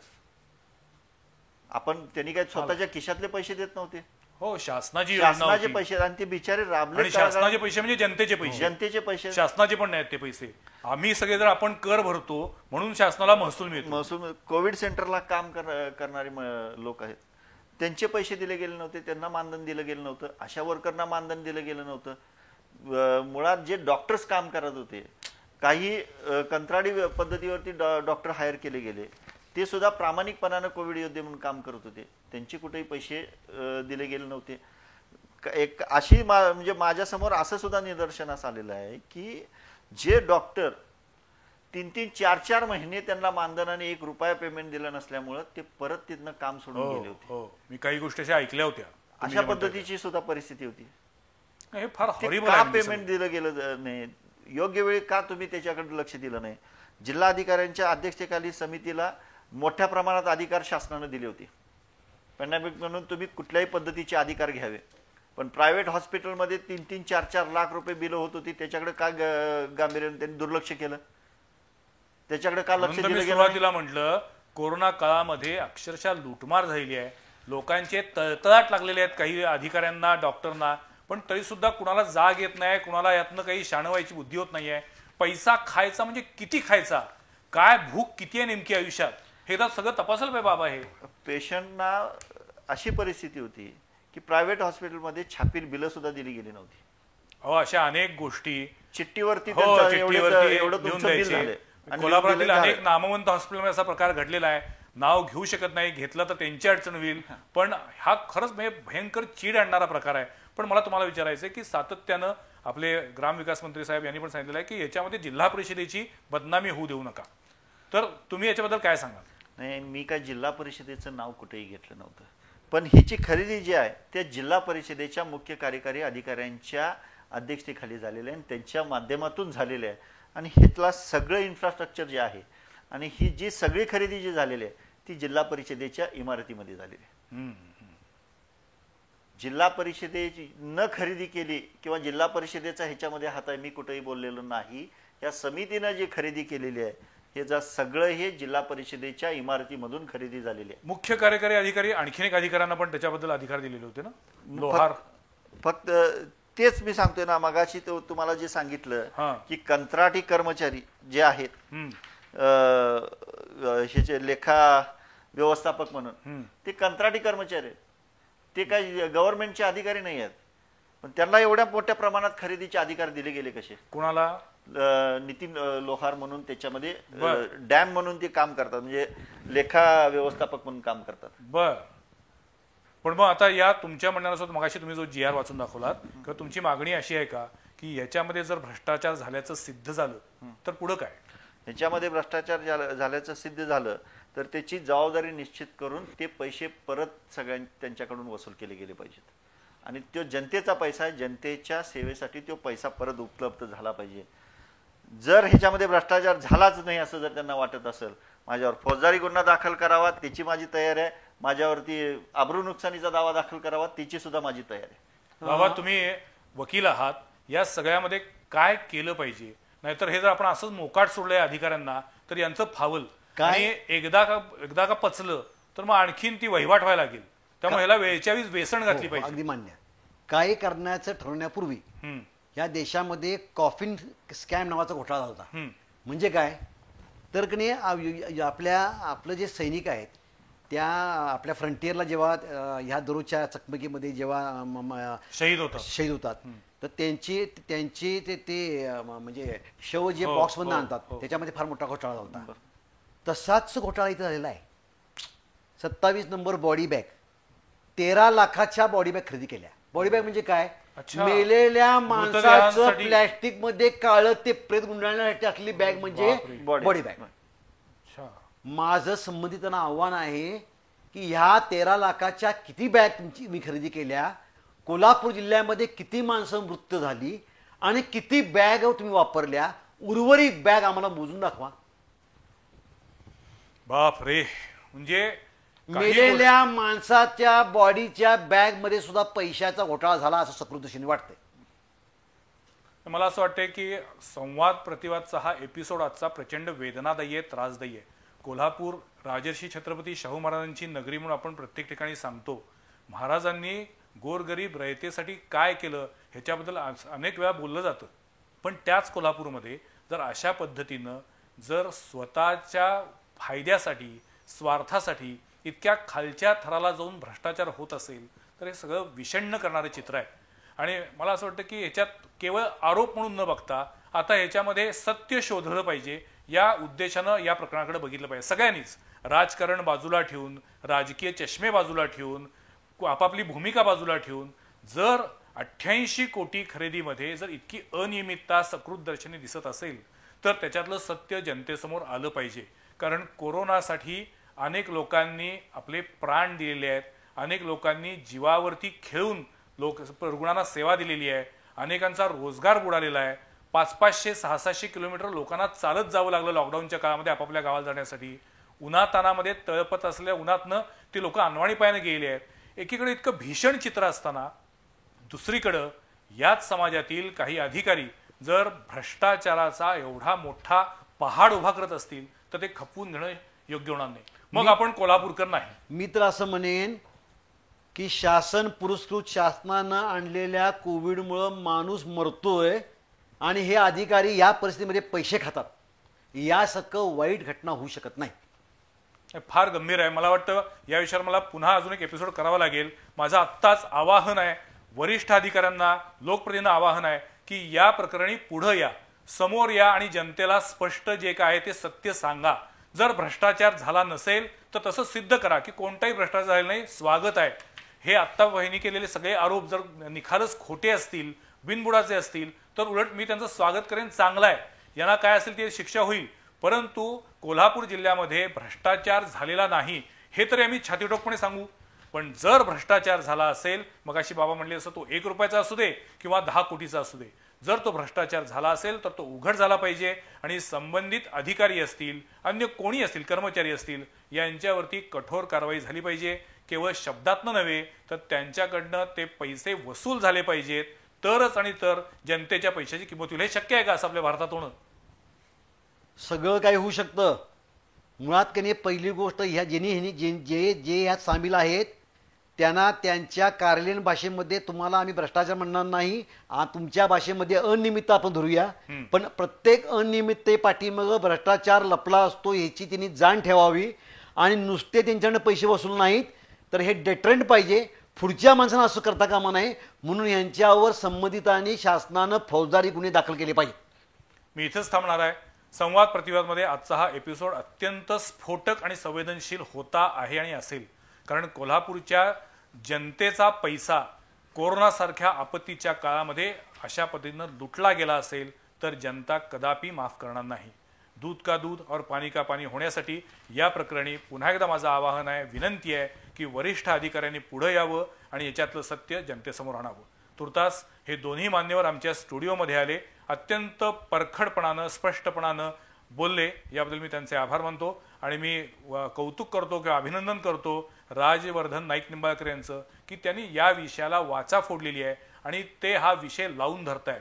आपण त्यांनी काय स्वतःच्या खिशातले पैसे देत नव्हते. हो, शासनाचे पैसे, आणि ते बिचारे राबले. शासनाचे पैसे म्हणजे जनतेचे पैसे, शासनाचे पण नाहीत ते पैसे. आम्ही सगळे जर आपण कर भरतो म्हणून शासनाला महसूल मिळतो. कोविड सेंटरला काम करणारे लोक आहेत, त्यांचे पैसे दिले गेले नव्हते, त्यांना मानधन दिलं गेलं नव्हतं, आशा वर्करना मानधन दिलं गेलं नव्हतं. मुळात जे डॉक्टर्स काम करत होते, काही कंत्राटी पद्धतीवरती डॉक्टर हायर केले गेले, ते सुद्धा प्रामाणिकपणानं कोविड योद्धे म्हणून काम करत होते, त्यांचे कुठेही पैसे दिले गेले नव्हते. एक अशी म्हणजे माझ्यासमोर असं सुद्धा निदर्शनास आलेलं आहे की जे डॉक्टर 3-3, 4-4 महिने त्यांना मानधनाने 1 रुपया पेमेंट दिलं नसल्यामुळं ते परत तिथनं काम सोडून गेले होते. मी काही गोष्टी अशा ऐकल्या होत्या. अशा पद्धतीची सुद्धा परिस्थिती होती. हे फार हॉरिबल का पेमेंट दिलं गेलं नाही, योग्य वेळी का तुम्ही त्याच्याकडे लक्ष दिलं नाही. जिल्हाधिकाऱ्यांच्या अध्यक्षतेखाली समितीला मोठ्या प्रमाणात अधिकार शासनाने दिले होते. पॅन्डेमिक म्हणून तुम्ही कुठल्याही पद्धतीचे अधिकार घ्यावे, पण प्रायव्हेट हॉस्पिटलमध्ये 3-3, 4-4 लाख रुपये बिलं होत होती. त्याच्याकडे का गांभीर्याने त्यांनी दुर्लक्ष केलं? त्याच्याकडे का लक्ष दिलं गेलं? सुरुवातीला म्हटलं कोरोना काळामध्ये अक्षरशः लूटमार झालेली आहे, लोकांचे तळतळाट लागलेले आहेत काही अधिकाऱ्यांना, डॉक्टरना, पण तरी सुद्धा कुणाला जाग येत नाही, कुणाला यातनं काही शाणं व्हायची बुद्धी होत नाहीये. पैसा खायचा म्हणजे किती खायचा, काय भूक किती आहे नेमकी आयुष्यात, हे तर सगळं तपासायला पाहिजे बाबा. हे पेशंटना अशी परिस्थिती होती की प्रायव्हेट हॉस्पिटलमध्ये छापील बिलं सुद्धा दिली गेली नव्हती. अशा अनेक गोष्टी चिठ्ठीवरती एवढं देऊन द्यायचे. कोल्हापुरातील अनेक नामवंत हॉस्पिटलमध्ये असा प्रकार घडलेला आहे, नाव घेऊ शकत नाही, घेतलं तर त्यांची अडचण होईल, पण हा खरंच म्हणजे भयंकर चीड आणणारा प्रकार आहे. पण मला तुम्हाला विचारायचं आहे की सातत्यानं आपले ग्रामविकास मंत्री साहेब यांनी पण सांगितलेलं आहे की याच्यामध्ये जिल्हा परिषदेची बदनामी होऊ देऊ नका, तर तुम्ही याच्याबद्दल काय सांगाल? नाही, मी काय जिल्हा परिषदेचं नाव कुठेही घेतलं नव्हतं, पण हिची खरेदी जी आहे त्या जिल्हा परिषदेच्या मुख्य कार्यकारी अधिकाऱ्यांच्या अध्यक्षतेखाली झालेले आहे, त्यांच्या माध्यमातून झालेले आहे. आणि हेतला सगळं इन्फ्रास्ट्रक्चर जे आहे आणि ही जी सगळी खरेदी जी झालेली आहे ती जिल्हा परिषदेच्या इमारतीमध्ये झालेली आहे. जिल्हा परिषदेची न खरेदी केली किंवा जिल्हा परिषदेचा ह्याच्यामध्ये हात आहे मी कुठेही बोललेलो नाही. या समितीनं जी खरेदी केलेली आहे हे सगळं हे जिल्हा परिषदेच्या इमारतीमधून खरेदी झालेली आहे. मुख्य कार्यकारी अधिकारी आणखीन एक अधिकाऱ्यांना पण त्याच्याबद्दल अधिकार दिलेले होते ना, लोहार. फक्त तेच मी सांगतोय ना, मगाशी तुम्हाला जे सांगितलं की कंत्राटी कर्मचारी जे आहेत ह्याचे लेखा व्यवस्थापक म्हणून, ते कंत्राटी कर्मचारी आहेत, ते काही गव्हर्नमेंटचे अधिकारी नाही आहेत. पण त्यांना एवढ्या मोठ्या प्रमाणात खरेदीचे अधिकार दिले गेले कसे? कोणाला? नितीन लोहार म्हणून त्याच्यामध्ये डॅम म्हणून ते काम करतात, म्हणजे लेखा व्यवस्थापक म्हणून काम करतात. बर, पण मग आता या तुमच्या म्हणण्यानुसार मगाशी तुम्ही जो GR वाचून दाखवलात, किंवा तुमची मागणी अशी आहे का की याच्यामध्ये जर भ्रष्टाचार झाल्याचं सिद्ध झालं तर पुढे काय? याच्यामध्ये भ्रष्टाचार झाल्याचं सिद्ध झालं तर त्याची जबाबदारी निश्चित करून ते पैसे परत त्यांच्याकडून वसूल केले गेले पाहिजेत. आणि तो जनतेचा पैसा आहे, जनतेच्या सेवेसाठी तो पैसा परत उपलब्ध झाला पाहिजे. जर ह्याच्यामध्ये भ्रष्टाचार झालाच नाही असं जर त्यांना वाटत असेल, माझ्यावर फौजदारी गुन्हा दाखल करावा त्याची माझी तयारी आहे, माझ्यावरती आबरू नुकसानीचा दावा दाखल करावा त्याची सुद्धा माझी तयारी आहे. बाबा तुम्ही वकील आहात, या सगळ्यामध्ये काय केलं पाहिजे? नाहीतर हे जर आपण असंच मोकाट सोडलंय अधिकाऱ्यांना तर यांचं फावल, आणि एकदा का पचलं तर मग आणखीन ती वहिवाट व्हायला लागेल. त्यामुळे ह्याला वेळच्या वेळी वेसण घातली पाहिजे. अगदी मान्य. काय करण्याचं ठरवण्यापूर्वी या देशामध्ये कॉफिन स्कॅम नावाचा घोटाळा होता. म्हणजे काय तर की नाही, आपलं जे सैनिक आहेत त्या आपल्या फ्रंटियरला जेव्हा ह्या दररोजच्या चकमकीमध्ये जेव्हा शहीद होतात तर त्यांची ते म्हणजे शव जे बॉक्समधून आणतात त्याच्यामध्ये फार मोठा घोटाळा होता. तसाच घोटाळा इथं झालेला आहे. 27 नंबर बॉडी बॅग, 13 लाखाच्या बॉडी बॅग खरेदी केल्या. बॉडी बॅग म्हणजे काय? मेलेल्या माणसाचं प्लॅस्टिक मध्ये काळं ते प्रेत गुंडाळण्यासाठी असलेली बॅग म्हणजे बॉडी बॅग. माझं संबंधितांना आव्हान आहे की ह्या 13 लाखाच्या किती बॅग मी खरेदी केल्या, कोल्हापूर जिल्ह्यामध्ये किती माणसं मृत्यू झाली आणि किती बॅग तुम्ही वापरल्या, उर्वरित बॅग आम्हाला मोजून दाखवा. बाप रे, म्हणजे मेलेल्या माणसाच्या बॉडीच्या बॅग मध्ये सुद्धा पैशाचा घोटाळा झाला असं सकृतदर्शनी वाटतंय. मला असं वाटतंय की संवाद प्रतिवादचा हा एपिसोड आजचा प्रचंड वेदनादायी आहे, त्रासदायी आहे. कोल्हापूर राजर्षी छत्रपती शाहू महाराजांची नगरी म्हणून आपण प्रत्येक ठिकाणी सांगतो. महाराजांनी गोरगरीब रयतेसाठी काय केलं ह्याच्याबद्दल अनेक वेळा बोललं जातं. पण त्याच कोल्हापूरमध्ये जर अशा पद्धतीनं जर स्वतःच्या फायद्यासाठी, स्वार्थासाठी इतक्या खालच्या थराला जाऊन भ्रष्टाचार होत असेल तर हे सगळं विषण्ण करणारे चित्र आहे. आणि मला असं वाटतं की ह्याच्यात केवळ आरोप म्हणून न बघता आता ह्याच्यामध्ये सत्य शोधलं पाहिजे, या उद्देशानं या प्रकरणाकडे बघितलं पाहिजे सगळ्यांनीच. राजकारण बाजूला ठेवून, राजकीय चष्मे बाजूला ठेवून, आपापली भूमिका बाजूला ठेवून, जर 88 कोटी खरेदीमध्ये जर इतकी अनियमितता सकृतदर्शनी दिसत असेल तर त्याच्यातलं सत्य जनतेसमोर आलं पाहिजे. कारण कोरोनासाठी अनेक लोकांनी आपले प्राण दिलेले आहेत, अनेक लोकांनी जीवावरती खेळून रुग्णांना सेवा दिलेली आहे, अनेकांचा रोजगार बुडालेला आहे. 500-500-600 किलोमीटर लोकांना चालत जावं लागलं लॉकडाऊनच्या काळामध्ये आपापल्या गावाला जाण्यासाठी. उन्हातानामध्ये तळपत असलेल्या उन्हातनं ती लोक अनवाणी पायाने गेलेली आहेत. एकीकडे इतकं भीषण चित्र असताना दुसरीकडं याच समाजातील काही अधिकारी जर भ्रष्टाचाराचा एवढा मोठा पहाड उभा करत असतील तर ते खपवून घेणं योग्य होणार नाही. मग आपण कोल्हापूरकर नाही. मी तर असं म्हणेन की शासन पुरस्कृत शासनानं आणलेल्या कोविडमुळं माणूस मरतोय आणि हे अधिकारी या परिस्थितीमध्ये पैसे खातात, यासारखं वाईट घटना होऊ शकत नाही. फार गंभीर आहे. मला वाटतं या विषयावर मला पुन्हा अजून एक एपिसोड करावा लागेल. माझं आत्ताच आवाहन आहे वरिष्ठ अधिकाऱ्यांना, लोकप्रतिनिधींना आवाहन आहे की या प्रकरणी पुढे या, समोर या आणि जनतेला स्पष्ट जे काय आहे ते सत्य सांगा. जर भ्रष्टाचार झाला नसेल तर तसं सिद्ध करा की कोणताही भ्रष्टाचार झालेला नाही, स्वागत आहे. हे आत्ता वहिनी केलेले सगळे आरोप जर निखारच खोटे असतील, बिनबुडाचे असतील तर उलट मी त्यांचं स्वागत करेन. चांगलं आहे, यांना काय असेल ते शिक्षा होईल. परंतु कोल्हापूर जिल्ह्यामध्ये भ्रष्टाचार झालेला नाही हे तरी आम्ही छातीठोकपणे सांगू. पण जर भ्रष्टाचार झाला असेल, मग अशी बाबा म्हणले असं तो 1 रुपयाचा असू दे किंवा 10 कोटीचा असू दे, जर तो भ्रष्टाचार झाला असेल तर तो उघड झाला पाहिजे आणि संबंधित अधिकारी असतील, अन्य कोणी असतील, कर्मचारी असतील, यांच्यावरती कठोर कारवाई झाली पाहिजे. केवळ शब्दातनं नव्हे तर त्यांच्याकडनं ते पैसे वसूल झाले पाहिजेत, तरच आणि तर जनतेच्या पैशाची किंमत होईल. हे शक्य आहे का असं आपल्या भारतात होणं? सगळं काही होऊ शकतं. मुळात की नाही, पहिली गोष्ट ह्या जे ह्यात सामील आहेत त्यांना त्यांच्या कार्यालयीन भाषेमध्ये तुम्हाला आम्ही भ्रष्टाचार म्हणणार नाही, तुमच्या भाषेमध्ये अनियमितता आपण धरूया, पण प्रत्येक अनियमिततेपाठी मग भ्रष्टाचार लपला असतो ह्याची त्यांनी जाण ठेवावी. आणि नुसते त्यांच्याकडे पैसे वसूल नाहीत तर हे डेटरंट पाहिजे, पुढच्या माणसांना असं करता कामा नये. म्हणून यांच्यावर संबंधितांनी शासनानं फौजदारी गुन्हे दाखल केले पाहिजे. मी इथंच थांबणार आहे. संवाद प्रतिवादमध्ये आजचा हा एपिसोड अत्यंत स्फोटक आणि संवेदनशील होता आहे आणि असेल, कारण कोल्हापूरच्या जनतेचा पैसा कोरोनासारख्या आपत्तीच्या काळामध्ये अशा पद्धतीनं लुटला गेला असेल तर जनता कदापि माफ करणार नाही. दूध का दूध और पाणी का पाणी होण्यासाठी या प्रकरणी पुन्हा एकदा माझं आवाहन आहे, विनंती आहे की वरिष्ठ अधिकाऱ्यांनी पुढे यावं आणि याच्यातलं सत्य जनतेसमोर आणावं. तुर्तास हे दोन्ही मान्यवर आमच्या स्टुडिओमध्ये आले, अत्यंत परखडपणानं, स्पष्टपणानं बोलले. याबद्दल मी त्यांचे आभार मानतो आणि मी कौतुक करतो किंवा अभिनंदन करतो राजवर्धन नाईक निंबाळकर यांचं की त्यांनी या विषयाला वाचा फोडलेली आहे आणि ते हा विषय लावून धरतायत.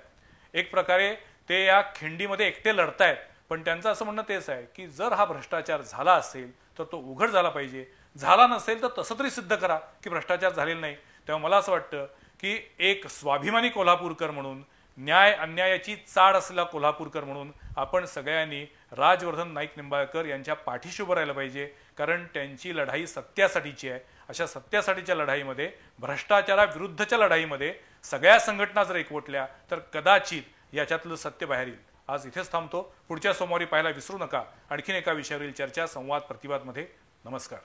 एक प्रकारे ते या खिंडीमध्ये एकटे लढतायत, पण त्यांचं असं म्हणणं तेच आहे की जर हा भ्रष्टाचार झाला असेल तर तो उघड झाला पाहिजे, झाला नसेल तर तसं तरी सिद्ध करा की भ्रष्टाचार झालेला नाही. तेव्हा मला असं वाटतं की एक स्वाभिमानी कोल्हापूरकर म्हणून, न्याय अन्यायाची चाड असलेला कोल्हापूरकर म्हणून आपण सगळ्यांनी राजवर्धन नाईक निंबाळकर यांच्या पाठीशी उभं राहिलं पाहिजे, कारण त्यांची लढाई सत्यासाठीची आहे. अशा सत्यासाठीच्या लढाईमध्ये, भ्रष्टाचाराविरुद्धच्या लढाईमध्ये सगळ्या संघटना जर एकवटल्या तर कदाचित याच्यातलं सत्य बाहेर येईल. आज इथेच थांबतो. पुढच्या सोमवारी पाहायला विसरू नका आणखीन एका विषयावरील चर्चा संवाद प्रतिवादमध्ये. नमस्कार.